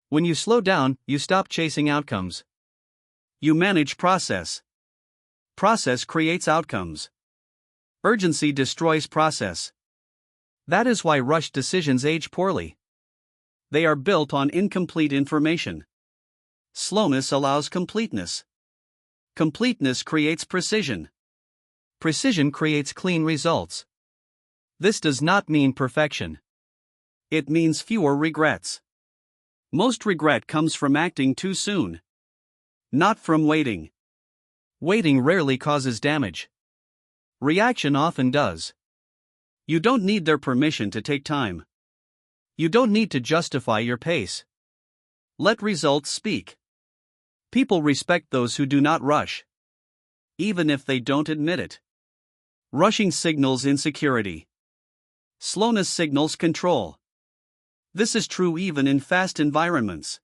Speaker 1: When you slow down, you stop chasing outcomes. You manage process. Process creates outcomes. Urgency destroys process. That is why rushed decisions age poorly. They are built on incomplete information. Slowness allows completeness. Completeness creates precision. Precision creates clean results. This does not mean perfection. It means fewer regrets. Most regret comes from acting too soon. Not from waiting. Waiting rarely causes damage. Reaction often does. You don't need their permission to take time. You don't need to justify your pace. Let results speak. People respect those who do not rush. Even if they don't admit it. Rushing signals insecurity. Slowness signals control. This is true even in fast environments.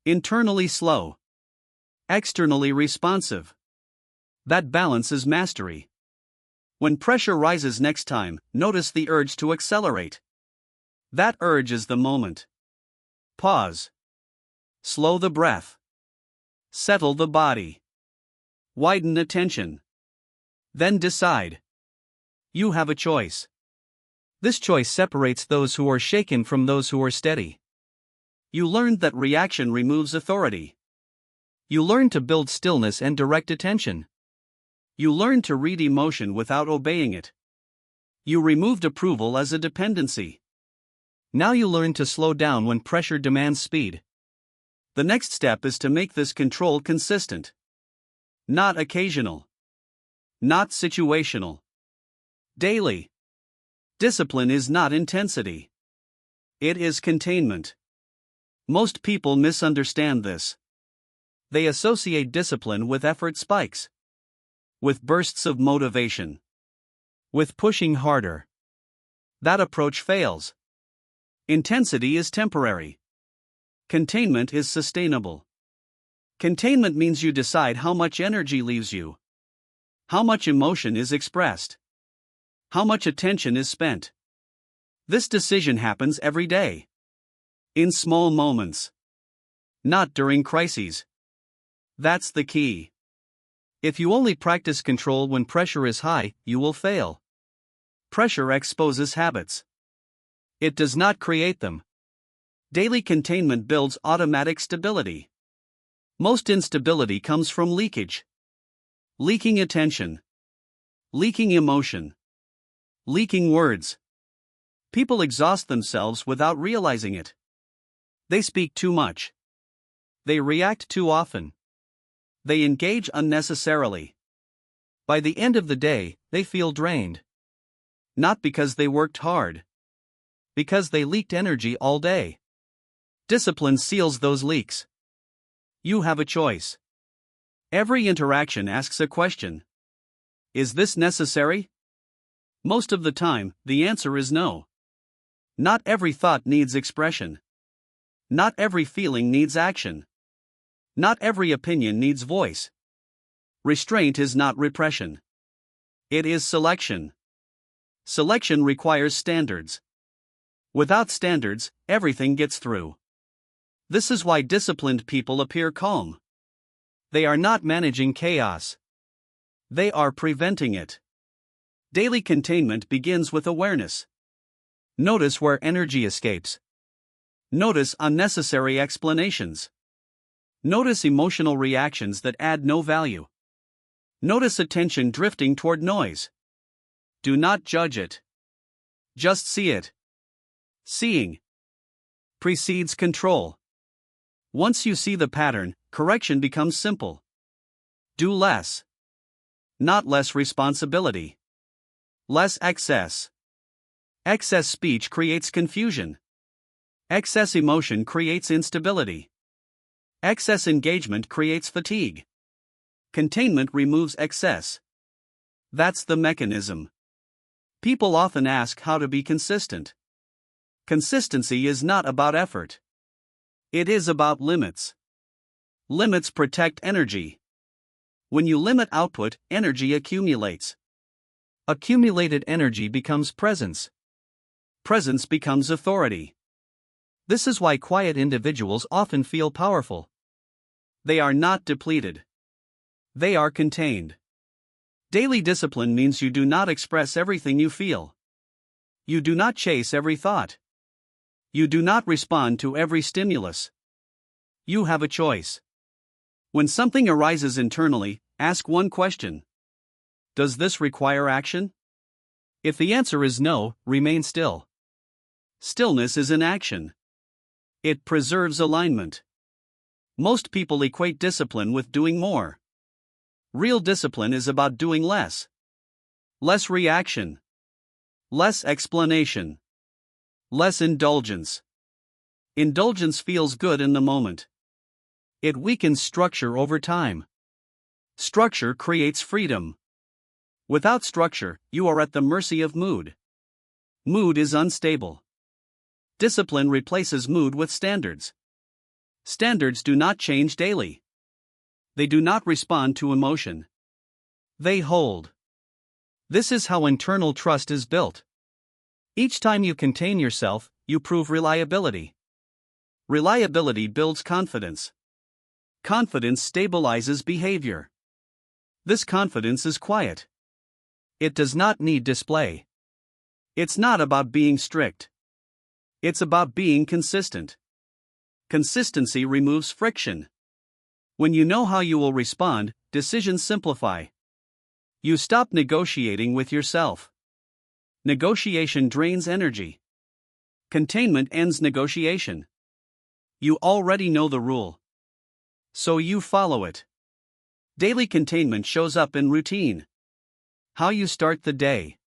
Speaker 1: Internally slow. Externally responsive. That balance is mastery. When pressure rises next time, notice the urge to accelerate. That urge is the moment. Pause. Slow the breath. Settle the body. Widen attention. Then decide. You have a choice. This choice separates those who are shaken from those who are steady. You learned that reaction removes authority. You learned to build stillness and direct attention. You learned to read emotion without obeying it. You removed approval as a dependency. Now you learn to slow down when pressure demands speed. The next step is to make this control consistent. Not occasional. Not situational. Daily. Discipline is not intensity. It is containment. Most people misunderstand this. They associate discipline with effort spikes. With bursts of motivation. With pushing harder. That approach fails. Intensity is temporary. Containment is sustainable. Containment means you decide how much energy leaves you, how much emotion is expressed, how much attention is spent. This decision happens every day. In small moments. Not during crises. That's the key. If you only practice control when pressure is high, you will fail. Pressure exposes habits. It does not create them. Daily containment builds automatic stability. Most instability comes from leakage. Leaking attention. Leaking emotion. Leaking words. People exhaust themselves without realizing it. They speak too much. They react too often. They engage unnecessarily. By the end of the day, they feel drained. Not because they worked hard. Because they leaked energy all day. Discipline seals those leaks. You have a choice. Every interaction asks a question. Is this necessary? Most of the time, the answer is no. Not every thought needs expression. Not every feeling needs action. Not every opinion needs voice. Restraint is not repression. It is selection. Selection requires standards. Without standards, everything gets through. This is why disciplined people appear calm. They are not managing chaos. They are preventing it. Daily containment begins with awareness. Notice where energy escapes. Notice unnecessary explanations. Notice emotional reactions that add no value. Notice attention drifting toward noise. Do not judge it. Just see it. Seeing precedes control. Once you see the pattern, correction becomes simple. Do less. Not less responsibility. Less excess. Excess speech creates confusion. Excess emotion creates instability. Excess engagement creates fatigue. Containment removes excess. That's the mechanism. People often ask how to be consistent. Consistency is not about effort. It is about limits. Limits protect energy. When you limit output, energy accumulates. Accumulated energy becomes presence. Presence becomes authority. This is why quiet individuals often feel powerful. They are not depleted. They are contained. Daily discipline means you do not express everything you feel. You do not chase every thought. You do not respond to every stimulus. You have a choice. When something arises internally, ask one question. Does this require action? If the answer is no, remain still. Stillness is an action. It preserves alignment. Most people equate discipline with doing more. Real discipline is about doing less. Less reaction. Less explanation. Less indulgence. Indulgence feels good in the moment. It weakens structure over time. Structure creates freedom. Without structure, you are at the mercy of mood. Mood is unstable. Discipline replaces mood with standards. Standards do not change daily. They do not respond to emotion. They hold. This is how internal trust is built. Each time you contain yourself, you prove reliability. Reliability builds confidence. Confidence stabilizes behavior. This confidence is quiet. It does not need display. It's not about being strict. It's about being consistent. Consistency removes friction. When you know how you will respond, decisions simplify. You stop negotiating with yourself. Negotiation drains energy. Containment ends negotiation. You already know the rule. So you follow it. Daily containment shows up in routine. How you start the day.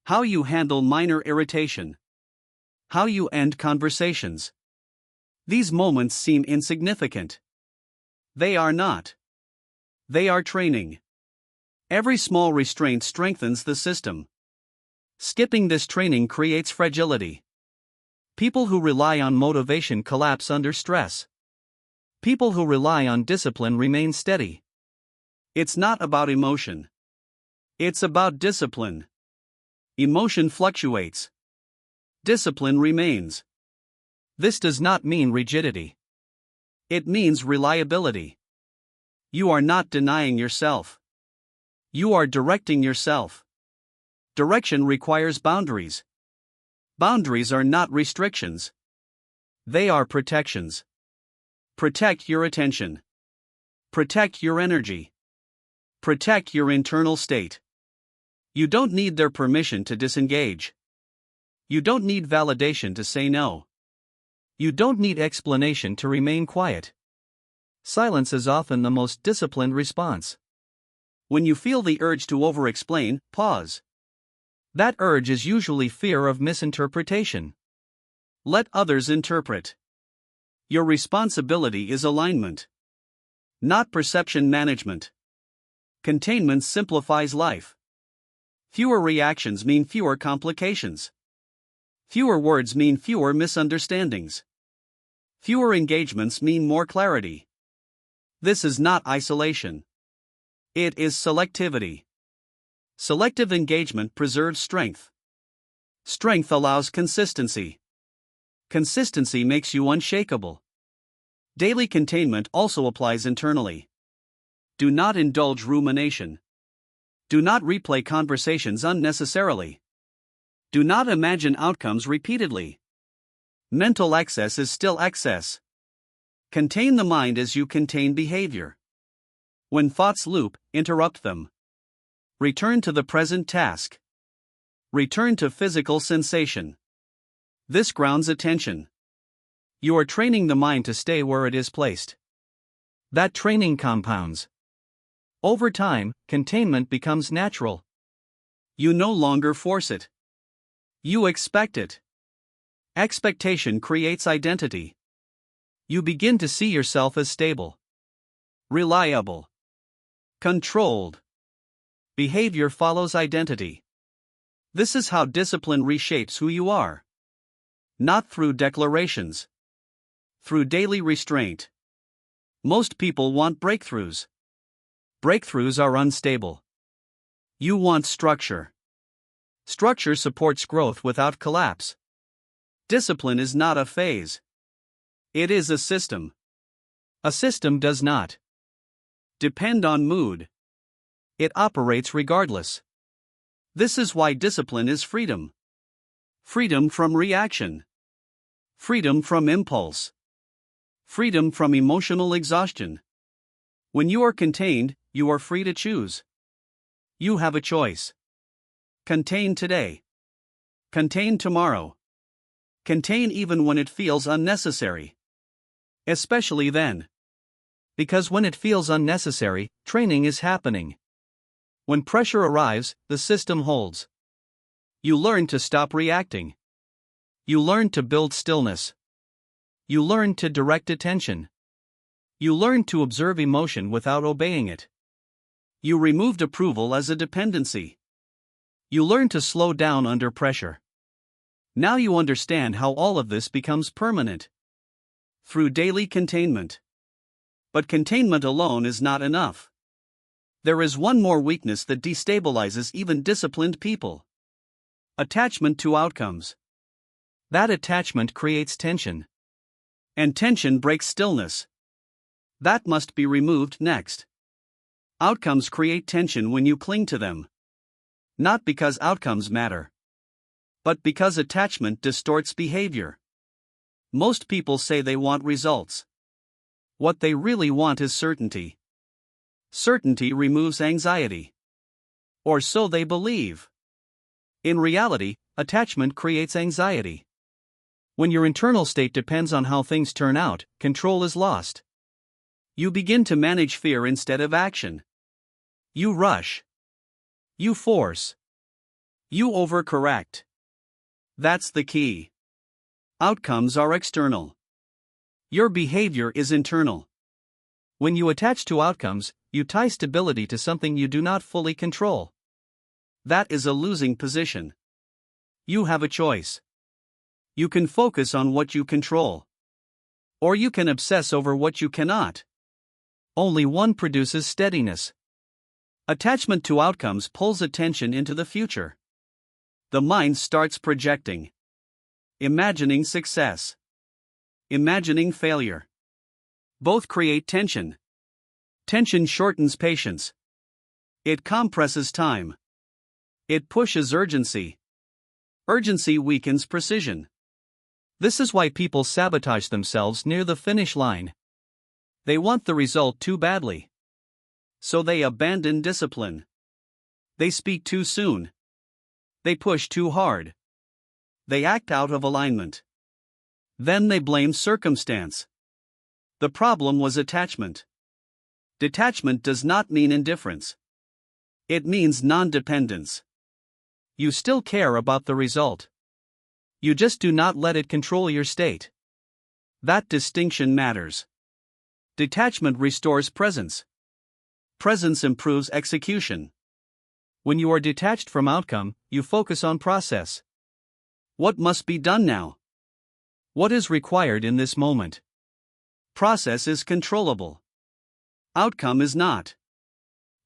Speaker 1: How you handle minor irritation. How you end conversations. These moments seem insignificant. They are not. They are training. Every small restraint strengthens the system. Skipping this training creates fragility. People who rely on motivation collapse under stress. People who rely on discipline remain steady. It's not about emotion. It's about discipline. Emotion fluctuates. Discipline remains. This does not mean rigidity. It means reliability. You are not denying yourself. You are directing yourself. Direction requires boundaries. Boundaries are not restrictions. They are protections. Protect your attention. Protect your energy. Protect your internal state. You don't need their permission to disengage. You don't need validation to say no. You don't need explanation to remain quiet. Silence is often the most disciplined response. When you feel the urge to over-explain, pause. That urge is usually fear of misinterpretation. Let others interpret. Your responsibility is alignment, not perception management. Containment simplifies life. Fewer reactions mean fewer complications. Fewer words mean fewer misunderstandings. Fewer engagements mean more clarity. This is not isolation. It is selectivity. Selective engagement preserves strength. Strength allows consistency. Consistency makes you unshakable. Daily containment also applies internally. Do not indulge rumination. Do not replay conversations unnecessarily. Do not imagine outcomes repeatedly. Mental excess is still excess. Contain the mind as you contain behavior. When thoughts loop, interrupt them. Return to the present task. Return to physical sensation. This grounds attention. You are training the mind to stay where it is placed. That training compounds. Over time, containment becomes natural. You no longer force it. You expect it. Expectation creates identity. You begin to see yourself as stable, reliable, controlled. Behavior follows identity. This is how discipline reshapes who you are. Not through declarations. Through daily restraint. Most people want breakthroughs. Breakthroughs are unstable. You want structure. Structure supports growth without collapse. Discipline is not a phase. It is a system. A system does not depend on mood. It operates regardless. This is why discipline is freedom. Freedom from reaction. Freedom from impulse. Freedom from emotional exhaustion. When you are contained, you are free to choose. You have a choice. Contain today. Contain tomorrow. Contain even when it feels unnecessary. Especially then. Because when it feels unnecessary, training is happening. When pressure arrives, the system holds. You learn to stop reacting. You learn to build stillness. You learn to direct attention. You learn to observe emotion without obeying it. You removed approval as a dependency. You learn to slow down under pressure. Now you understand how all of this becomes permanent. Through daily containment. But containment alone is not enough. There is one more weakness that destabilizes even disciplined people. Attachment to outcomes. That attachment creates tension. And tension breaks stillness. That must be removed next. Outcomes create tension when you cling to them. Not because outcomes matter, but because attachment distorts behavior. Most people say they want results. What they really want is certainty. Certainty removes anxiety. Or so they believe. In reality, attachment creates anxiety. When your internal state depends on how things turn out, control is lost. You begin to manage fear instead of action. You rush. You force. You overcorrect. That's the key. Outcomes are external. Your behavior is internal. When you attach to outcomes, you tie stability to something you do not fully control. That is a losing position. You have a choice. You can focus on what you control, or you can obsess over what you cannot. Only one produces steadiness. Attachment to outcomes pulls attention into the future. The mind starts projecting, imagining success, imagining failure. Both create tension. Tension shortens patience. It compresses time. It pushes urgency. Urgency weakens precision. This is why people sabotage themselves near the finish line. They want the result too badly, so they abandon discipline. They speak too soon. They push too hard. They act out of alignment. Then they blame circumstance. The problem was attachment. Detachment does not mean indifference. It means non-dependence. You still care about the result. You just do not let it control your state. That distinction matters. Detachment restores presence. Presence improves execution. When you are detached from outcome, you focus on process. What must be done now? What is required in this moment? Process is controllable. Outcome is not.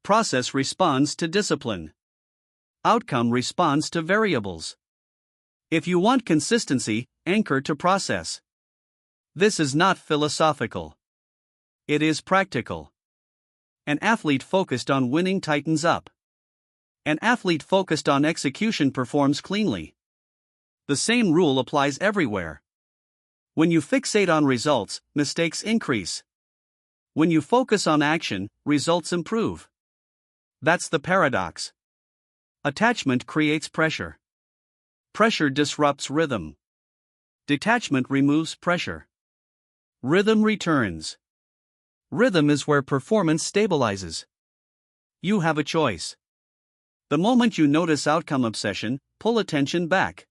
Speaker 1: Process responds to discipline. Outcome responds to variables. If you want consistency, anchor to process. This is not philosophical. It is practical. An athlete focused on winning tightens up. An athlete focused on execution performs cleanly. The same rule applies everywhere. When you fixate on results, mistakes increase. When you focus on action, results improve. That's the paradox. Attachment creates pressure. Pressure disrupts rhythm. Detachment removes pressure. Rhythm returns. Rhythm is where performance stabilizes. You have a choice. The moment you notice outcome obsession, pull attention back.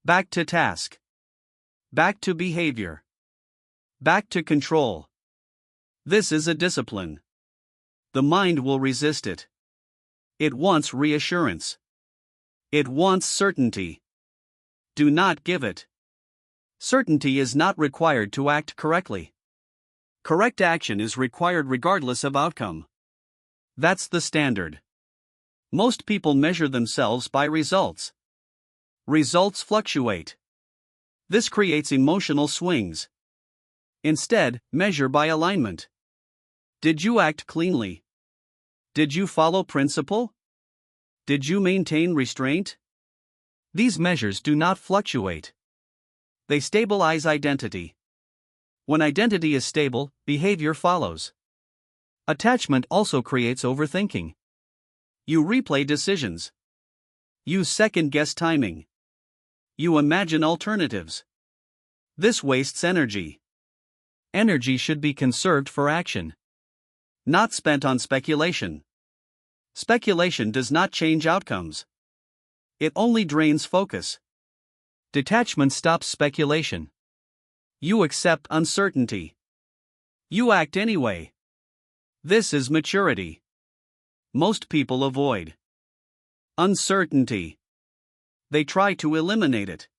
Speaker 1: Back to task. Back to behavior. Back to control. This is a discipline. The mind will resist it. It wants reassurance. It wants certainty. Do not give it. Certainty is not required to act correctly. Correct action is required regardless of outcome. That's the standard. Most people measure themselves by results. Results fluctuate. This creates emotional swings. Instead, measure by alignment. Did you act cleanly? Did you follow principle? Did you maintain restraint? These measures do not fluctuate. They stabilize identity. When identity is stable, behavior follows. Attachment also creates overthinking. You replay decisions. You second-guess timing. You imagine alternatives. This wastes energy. Energy should be conserved for action, not spent on speculation. Speculation does not change outcomes. It only drains focus. Detachment stops speculation. You accept uncertainty. You act anyway. This is maturity. Most people avoid uncertainty. They try to eliminate it.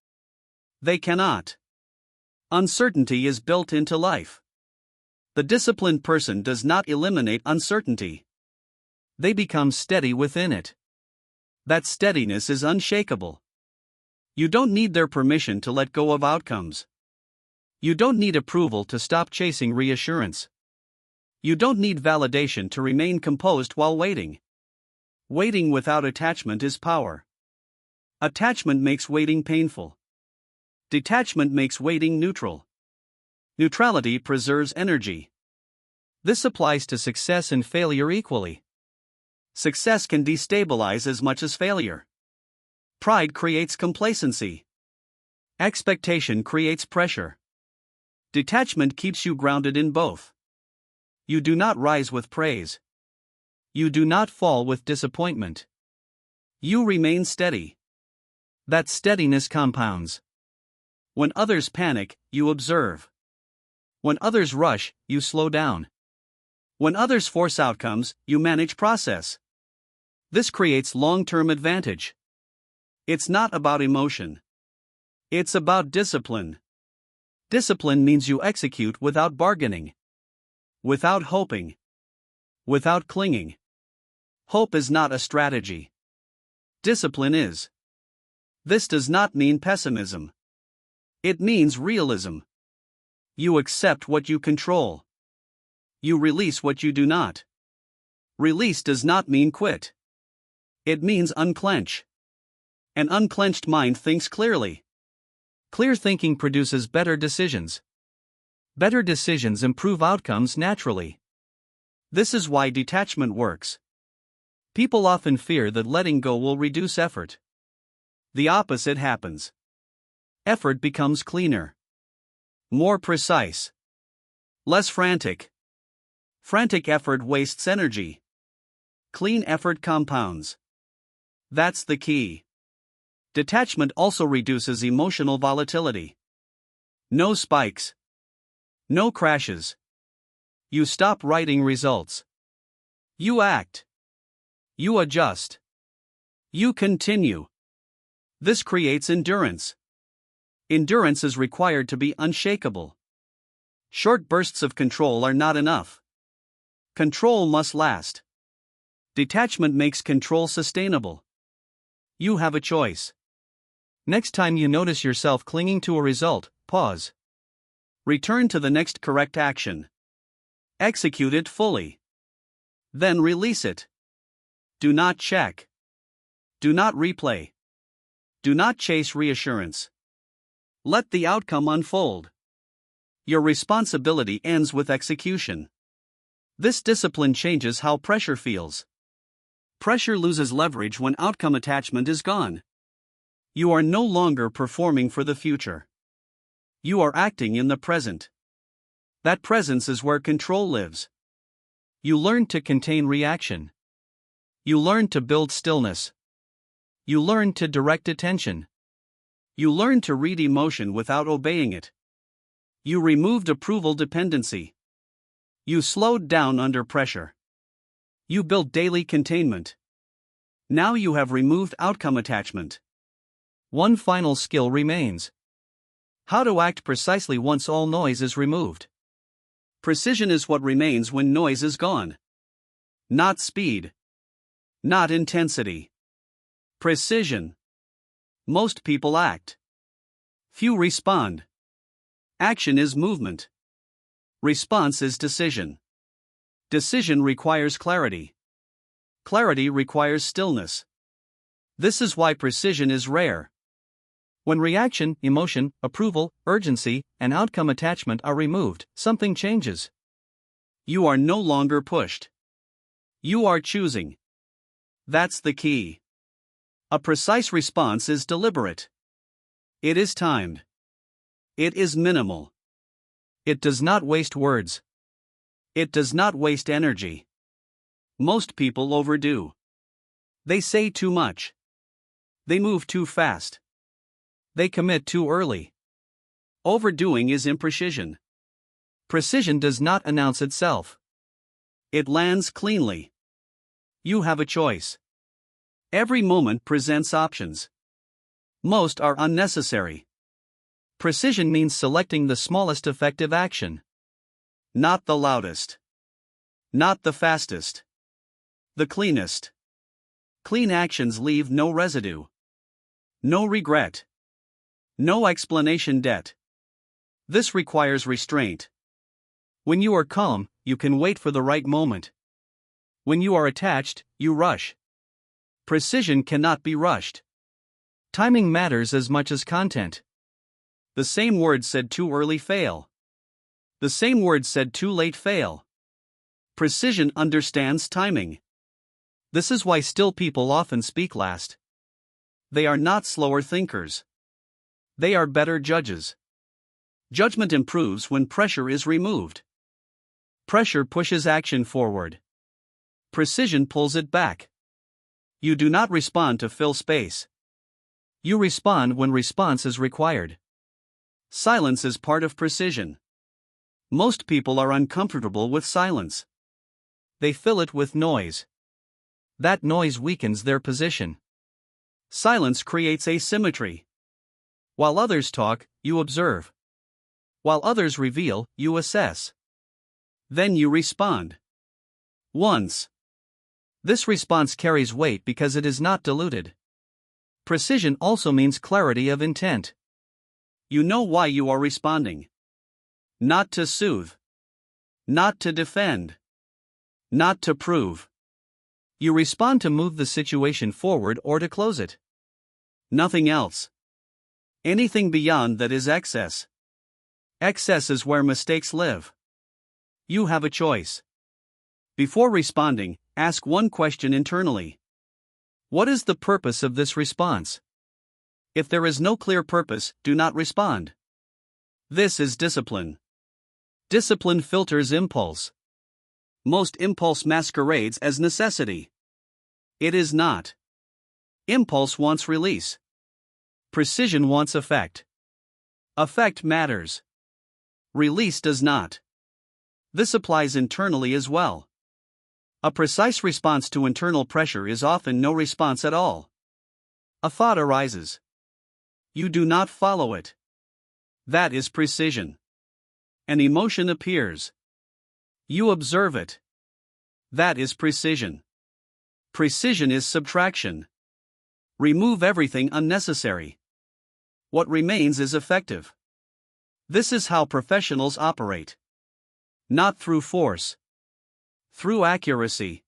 Speaker 1: They cannot. Uncertainty is built into life. The disciplined person does not eliminate uncertainty. They become steady within it. That steadiness is unshakable. You don't need their permission to let go of outcomes. You don't need approval to stop chasing reassurance. You don't need validation to remain composed while waiting. Waiting without attachment is power. Attachment makes waiting painful. Detachment makes waiting neutral. Neutrality preserves energy. This applies to success and failure equally. Success can destabilize as much as failure. Pride creates complacency. Expectation creates pressure. Detachment keeps you grounded in both. You do not rise with praise. You do not fall with disappointment. You remain steady. That steadiness compounds. When others panic, you observe. When others rush, you slow down. When others force outcomes, you manage process. This creates long-term advantage. It's not about emotion. It's about discipline. Discipline means you execute without bargaining, without hoping, without clinging. Hope is not a strategy. Discipline is. This does not mean pessimism. It means realism. You accept what you control. You release what you do not. Release does not mean quit. It means unclench. An unclenched mind thinks clearly. Clear thinking produces better decisions. Better decisions improve outcomes naturally. This is why detachment works. People often fear that letting go will reduce effort. The opposite happens. Effort becomes cleaner, more precise, less frantic. Frantic effort wastes energy. Clean effort compounds. That's the key. Detachment also reduces emotional volatility. No spikes. No crashes. You stop writing results. You act. You adjust. You continue. This creates endurance. Endurance is required to be unshakable. Short bursts of control are not enough. Control must last. Detachment makes control sustainable. You have a choice. Next time you notice yourself clinging to a result, pause. Return to the next correct action. Execute it fully. Then release it. Do not check. Do not replay. Do not chase reassurance. Let the outcome unfold. Your responsibility ends with execution. This discipline changes how pressure feels. Pressure loses leverage when outcome attachment is gone. You are no longer performing for the future. You are acting in the present. That presence is where control lives. You learn to contain reaction. You learn to build stillness. You learn to direct attention. You learn to read emotion without obeying it. You removed approval dependency. You slowed down under pressure. You built daily containment. Now you have removed outcome attachment. One final skill remains. How to act precisely once all noise is removed. Precision is what remains when noise is gone. Not speed. Not intensity. Precision. Most people act. Few respond. Action is movement. Response is decision. Decision requires clarity. Clarity requires stillness. This is why precision is rare. When reaction, emotion, approval, urgency, and outcome attachment are removed, something changes. You are no longer pushed. You are choosing. That's the key. A precise response is deliberate. It is timed. It is minimal. It does not waste words. It does not waste energy. Most people overdo. They say too much. They move too fast. They commit too early. Overdoing is imprecision. Precision does not announce itself. It lands cleanly. You have a choice. Every moment presents options. Most are unnecessary. Precision means selecting the smallest effective action. Not the loudest. Not the fastest. The cleanest. Clean actions leave no residue. No regret. No explanation debt. This requires restraint. When you are calm, you can wait for the right moment. When you are attached, you rush. Precision cannot be rushed. Timing matters as much as content. The same words said too early fail. The same words said too late fail. Precision understands timing. This is why still people often speak last. They are not slower thinkers. They are better judges. Judgment improves when pressure is removed. Pressure pushes action forward. Precision pulls it back. You do not respond to fill space. You respond when response is required. Silence is part of precision. Most people are uncomfortable with silence. They fill it with noise. That noise weakens their position. Silence creates asymmetry. While others talk, you observe. While others reveal, you assess. Then you respond. Once. This response carries weight because it is not diluted. Precision also means clarity of intent. You know why you are responding. Not to soothe. Not to defend. Not to prove. You respond to move the situation forward or to close it. Nothing else. Anything beyond that is excess. Excess is where mistakes live. You have a choice. Before responding, ask one question internally. What is the purpose of this response? If there is no clear purpose, do not respond. This is discipline. Discipline filters impulse. Most impulse masquerades as necessity. It is not. Impulse wants release. Precision wants effect. Effect matters. Release does not. This applies internally as well. A precise response to internal pressure is often no response at all. A thought arises. You do not follow it. That is precision. An emotion appears. You observe it. That is precision. Precision is subtraction. Remove everything unnecessary. What remains is effective. This is how professionals operate. Not through force. Through accuracy.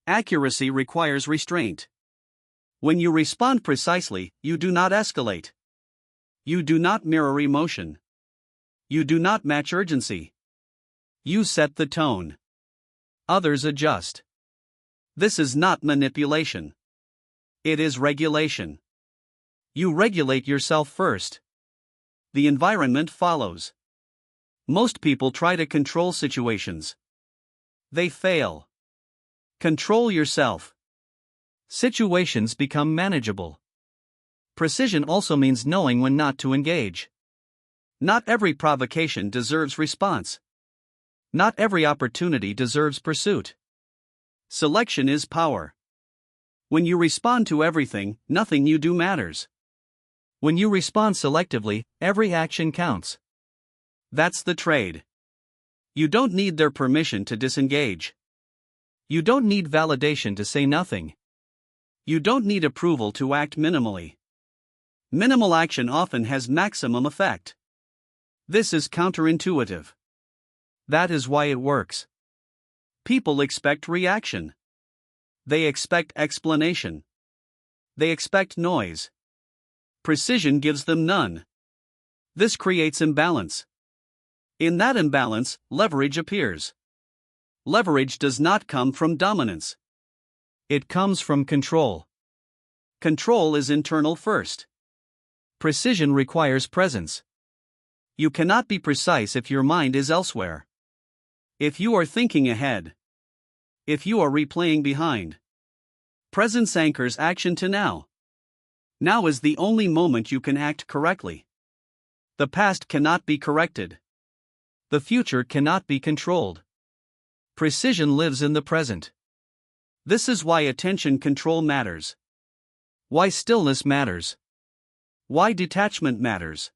Speaker 1: Accuracy requires restraint. When you respond precisely, you do not escalate. You do not mirror emotion. You do not match urgency. You set the tone. Others adjust. This is not manipulation. It is regulation. You regulate yourself first. The environment follows. Most people try to control situations. They fail. Control yourself. Situations become manageable. Precision also means knowing when not to engage. Not every provocation deserves response. Not every opportunity deserves pursuit. Selection is power. When you respond to everything, nothing you do matters. When you respond selectively, every action counts. That's the trade. You don't need their permission to disengage. You don't need validation to say nothing. You don't need approval to act minimally. Minimal action often has maximum effect. This is counterintuitive. That is why it works. People expect reaction. They expect explanation. They expect noise. Precision gives them none. This creates imbalance. In that imbalance, leverage appears. Leverage does not come from dominance. It comes from control. Control is internal first. Precision requires presence. You cannot be precise if your mind is elsewhere. If you are thinking ahead. If you are replaying behind. Presence anchors action to now. Now is the only moment you can act correctly. The past cannot be corrected. The future cannot be controlled. Precision lives in the present. This is why attention control matters. Why stillness matters. Why detachment matters.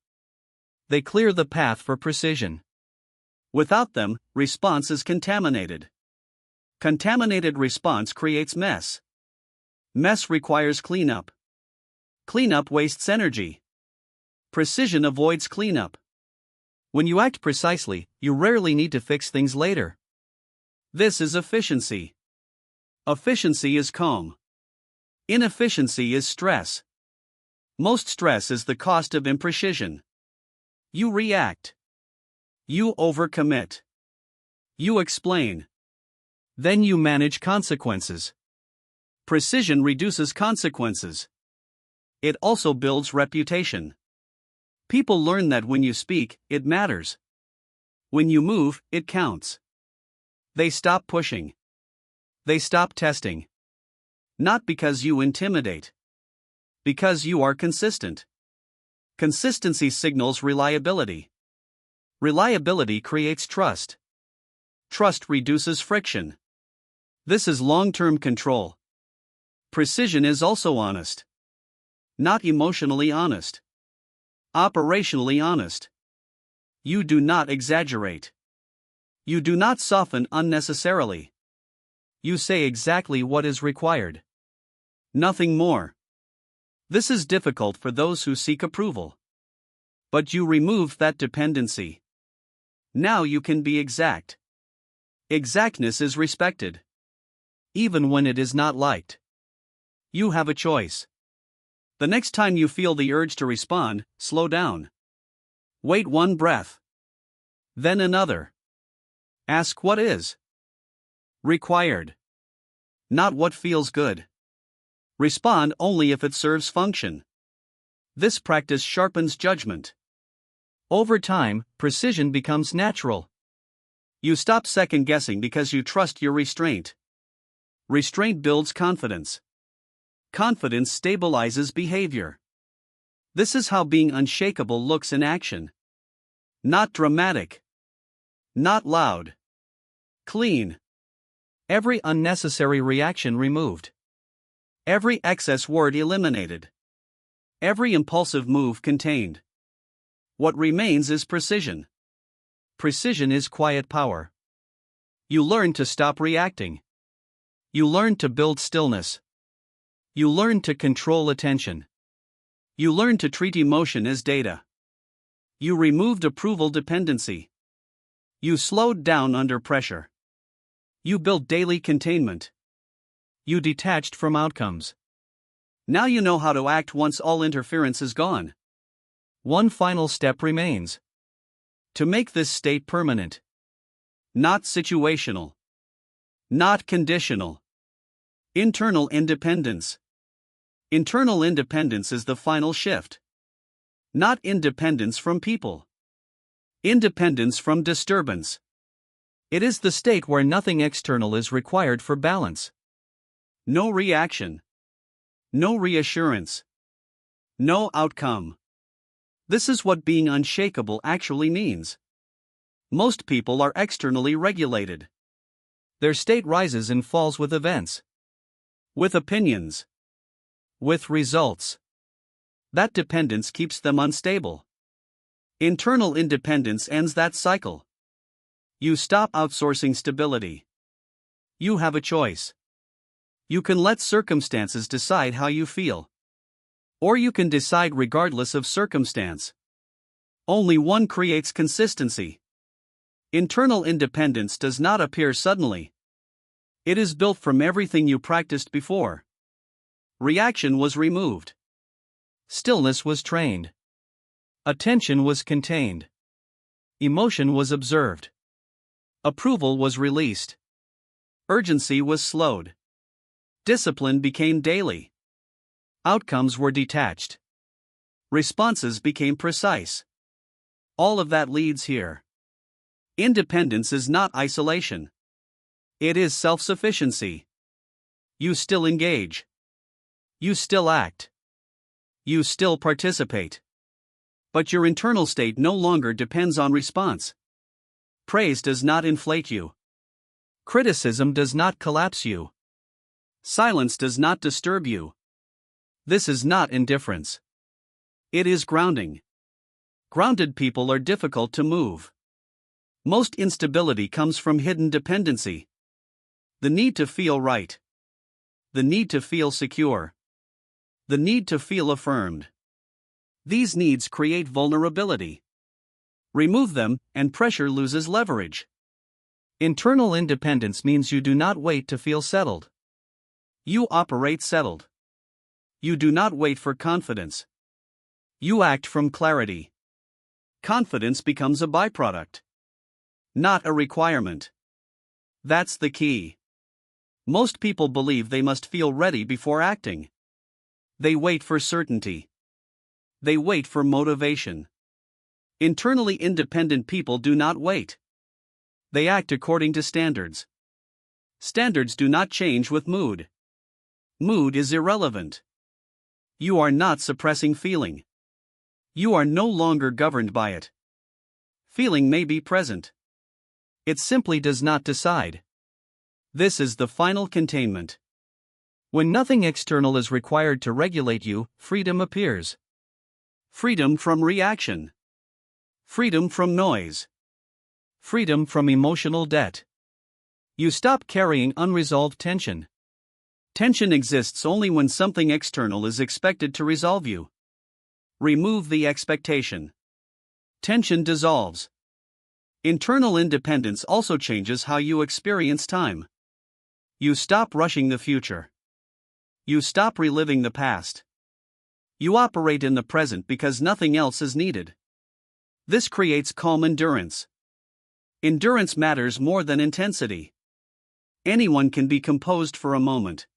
Speaker 1: They clear the path for precision. Without them, response is contaminated. Contaminated response creates mess. Mess requires cleanup. Cleanup wastes energy. Precision avoids cleanup. When you act precisely, you rarely need to fix things later. This is efficiency. Efficiency is calm. Inefficiency is stress. Most stress is the cost of imprecision. You react. You overcommit. You explain. Then you manage consequences. Precision reduces consequences. It also builds reputation. People learn that when you speak, it matters. When you move, it counts. They stop pushing. They stop testing. Not because you intimidate. Because you are consistent. Consistency signals reliability. Reliability creates trust. Trust reduces friction. This is long-term control. Precision is also honest. Not emotionally honest. Operationally honest. You do not exaggerate. You do not soften unnecessarily. You say exactly what is required. Nothing more. This is difficult for those who seek approval. But you remove that dependency. Now you can be exact. Exactness is respected. Even when it is not liked. You have a choice. The next time you feel the urge to respond, slow down. Wait one breath. Then another. Ask what is required. Not what feels good. Respond only if it serves function. This practice sharpens judgment. Over time, precision becomes natural. You stop second-guessing because you trust your restraint. Restraint builds confidence. Confidence stabilizes behavior. This is how being unshakable looks in action. Not dramatic. Not loud. Clean. Every unnecessary reaction removed. Every excess word eliminated. Every impulsive move contained. What remains is precision. Precision is quiet power. You learn to stop reacting. You learn to build stillness. You learn to control attention. You learn to treat emotion as data. You removed approval dependency. You slowed down under pressure. You built daily containment. You detached from outcomes. Now you know how to act once all interference is gone. One final step remains. To make this state permanent. Not situational. Not conditional. Internal independence. Internal independence is the final shift. Not independence from people. Independence from disturbance. It is the state where nothing external is required for balance. No reaction. No reassurance. No outcome. This is what being unshakable actually means. Most people are externally regulated. Their state rises and falls with events. With opinions. With results. That dependence keeps them unstable. Internal independence ends that cycle. You stop outsourcing stability. You have a choice. You can let circumstances decide how you feel. Or you can decide regardless of circumstance. Only one creates consistency. Internal independence does not appear suddenly. It is built from everything you practiced before. Reaction was removed. Stillness was trained. Attention was contained. Emotion was observed. Approval was released. Urgency was slowed. Discipline became daily. Outcomes were detached. Responses became precise. All of that leads here. Independence is not isolation. It is self-sufficiency. You still engage. You still act. You still participate. But your internal state no longer depends on response. Praise does not inflate you. Criticism does not collapse you. Silence does not disturb you. This is not indifference. It is grounding. Grounded people are difficult to move. Most instability comes from hidden dependency. The need to feel right. The need to feel secure. The need to feel affirmed. These needs create vulnerability. Remove them, and pressure loses leverage. Internal independence means you do not wait to feel settled. You operate settled. You do not wait for confidence. You act from clarity. Confidence becomes a byproduct, not a requirement. That's the key. Most people believe they must feel ready before acting. They wait for certainty. They wait for motivation. Internally independent people do not wait. They act according to standards. Standards do not change with mood. Mood is irrelevant. You are not suppressing feeling. You are no longer governed by it. Feeling may be present. It simply does not decide. This is the final containment. When nothing external is required to regulate you, freedom appears. Freedom from reaction. Freedom from noise. Freedom from emotional debt. You stop carrying unresolved tension. Tension exists only when something external is expected to resolve you. Remove the expectation. Tension dissolves. Internal independence also changes how you experience time. You stop rushing the future. You stop reliving the past. You operate in the present because nothing else is needed. This creates calm endurance. Endurance matters more than intensity. Anyone can be composed for a moment.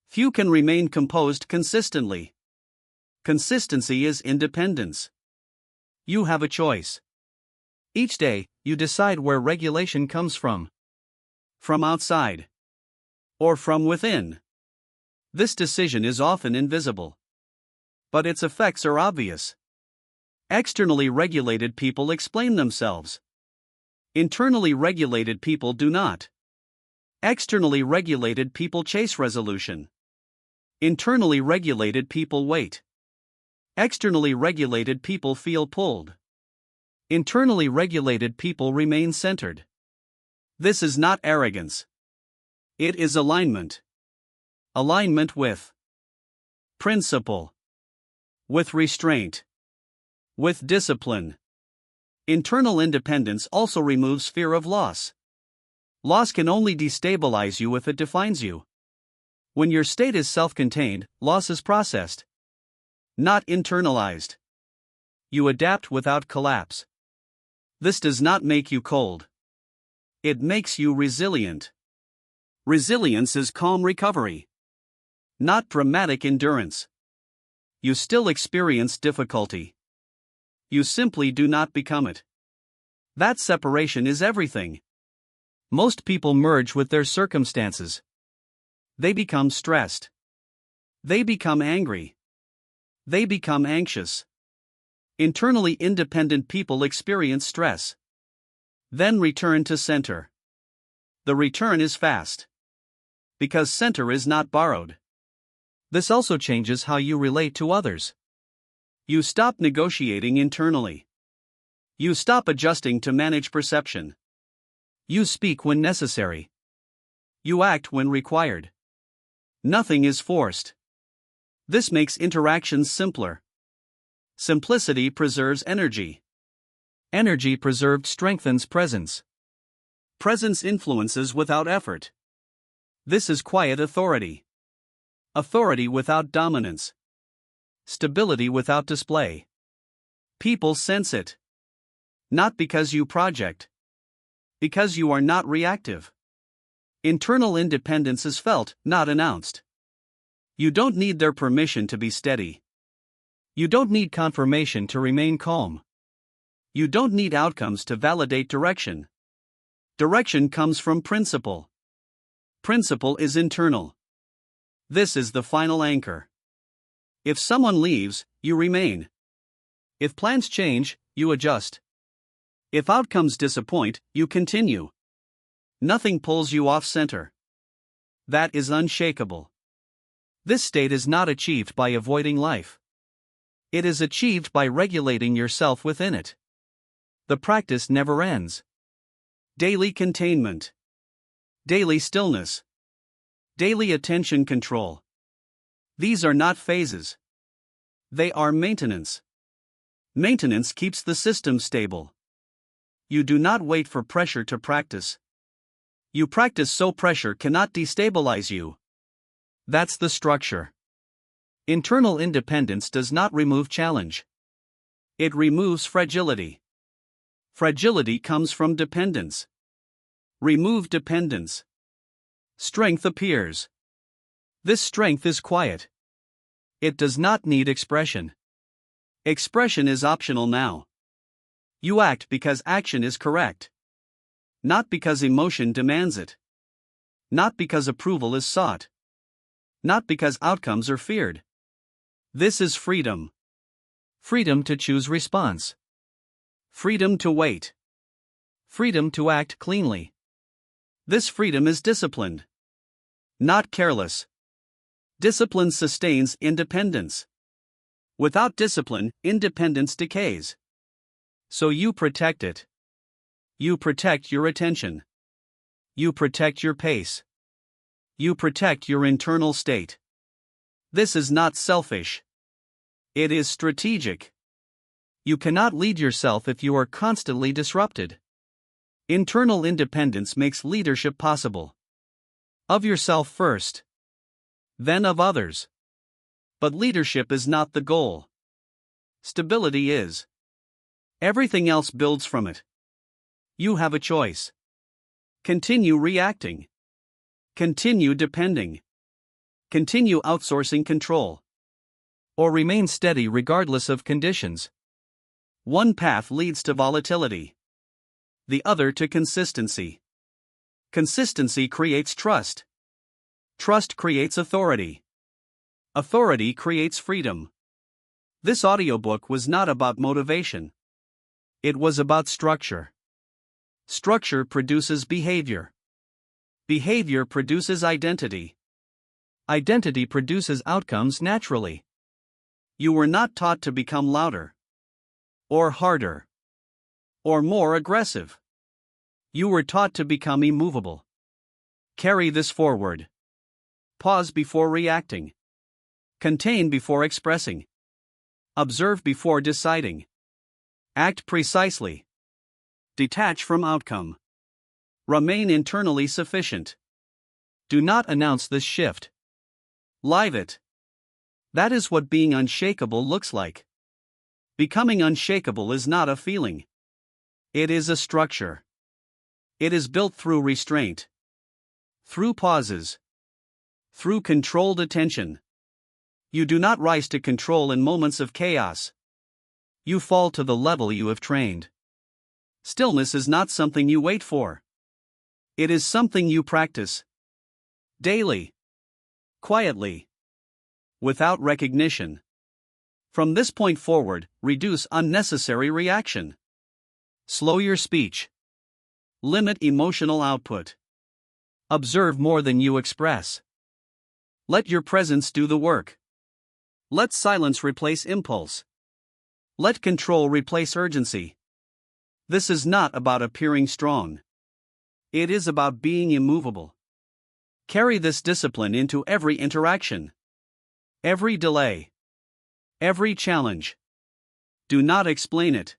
Speaker 1: Few can remain composed consistently. Consistency is independence. You have a choice. Each day, you decide where regulation comes from. From outside. Or from within. This decision is often invisible. But its effects are obvious. Externally regulated people explain themselves. Internally regulated people do not. Externally regulated people chase resolution. Internally regulated people wait. Externally regulated people feel pulled. Internally regulated people remain centered. This is not arrogance. It is alignment. Alignment with principle. With restraint. With discipline. Internal independence also removes fear of loss. Loss can only destabilize you if it defines you. When your state is self-contained, loss is processed, not internalized. You adapt without collapse. This does not make you cold. It makes you resilient. Resilience is calm recovery, not dramatic endurance. You still experience difficulty. You simply do not become it. That separation is everything. Most people merge with their circumstances. They become stressed. They become angry. They become anxious. Internally independent people experience stress. Then return to center. The return is fast. Because center is not borrowed. This also changes how you relate to others. You stop negotiating internally. You stop adjusting to manage perception. You speak when necessary. You act when required. Nothing is forced. This makes interactions simpler. Simplicity preserves energy. Energy preserved strengthens presence. Presence influences without effort. This is quiet authority. Authority without dominance. Stability without display. People sense it. Not because you project. Because you are not reactive. Internal independence is felt, not announced. You don't need their permission to be steady. You don't need confirmation to remain calm. You don't need outcomes to validate direction. Direction comes from principle. Principle is internal. This is the final anchor. If someone leaves, you remain. If plans change, you adjust. If outcomes disappoint, you continue. Nothing pulls you off center. That is unshakable. This state is not achieved by avoiding life. It is achieved by regulating yourself within it. The practice never ends. Daily containment. Daily stillness. Daily attention control. These are not phases. They are maintenance. Maintenance keeps the system stable. You do not wait for pressure to practice. You practice so pressure cannot destabilize you. That's the structure. Internal independence does not remove challenge. It removes fragility. Fragility comes from dependence. Remove dependence. Strength appears. This strength is quiet. It does not need expression. Expression is optional now. You act because action is correct. Not because emotion demands it. Not because approval is sought. Not because outcomes are feared. This is freedom. Freedom to choose response. Freedom to wait. Freedom to act cleanly. This freedom is disciplined. Not careless. Discipline sustains independence. Without discipline, independence decays. So you protect it. You protect your attention. You protect your pace. You protect your internal state. This is not selfish. It is strategic. You cannot lead yourself if you are constantly disrupted. Internal independence makes leadership possible. Of yourself first, then of others. But leadership is not the goal. Stability is. Everything else builds from it. You have a choice. Continue reacting. Continue depending. Continue outsourcing control. Or remain steady regardless of conditions. One path leads to volatility. The other to consistency. Consistency creates trust. Trust creates authority. Authority creates freedom. This audiobook was not about motivation. It was about structure. Structure produces behavior. Behavior produces identity. Identity produces outcomes naturally. You were not taught to become louder, or harder, or more aggressive. You were taught to become immovable. Carry this forward. Pause before reacting. Contain before expressing. Observe before deciding. Act precisely. Detach from outcome. Remain internally sufficient. Do not announce this shift. Live it. That is what being unshakable looks like. Becoming unshakable is not a feeling. It is a structure. It is built through restraint. Through pauses. Through controlled attention. You do not rise to control in moments of chaos. You fall to the level you have trained. Stillness is not something you wait for. It is something you practice. Daily. Quietly. Without recognition. From this point forward, reduce unnecessary reaction. Slow your speech. Limit emotional output. Observe more than you express. Let your presence do the work. Let silence replace impulse. Let control replace urgency. This is not about appearing strong. It is about being immovable. Carry this discipline into every interaction. Every delay. Every challenge. Do not explain it.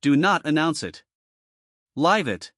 Speaker 1: Do not announce it. Live it.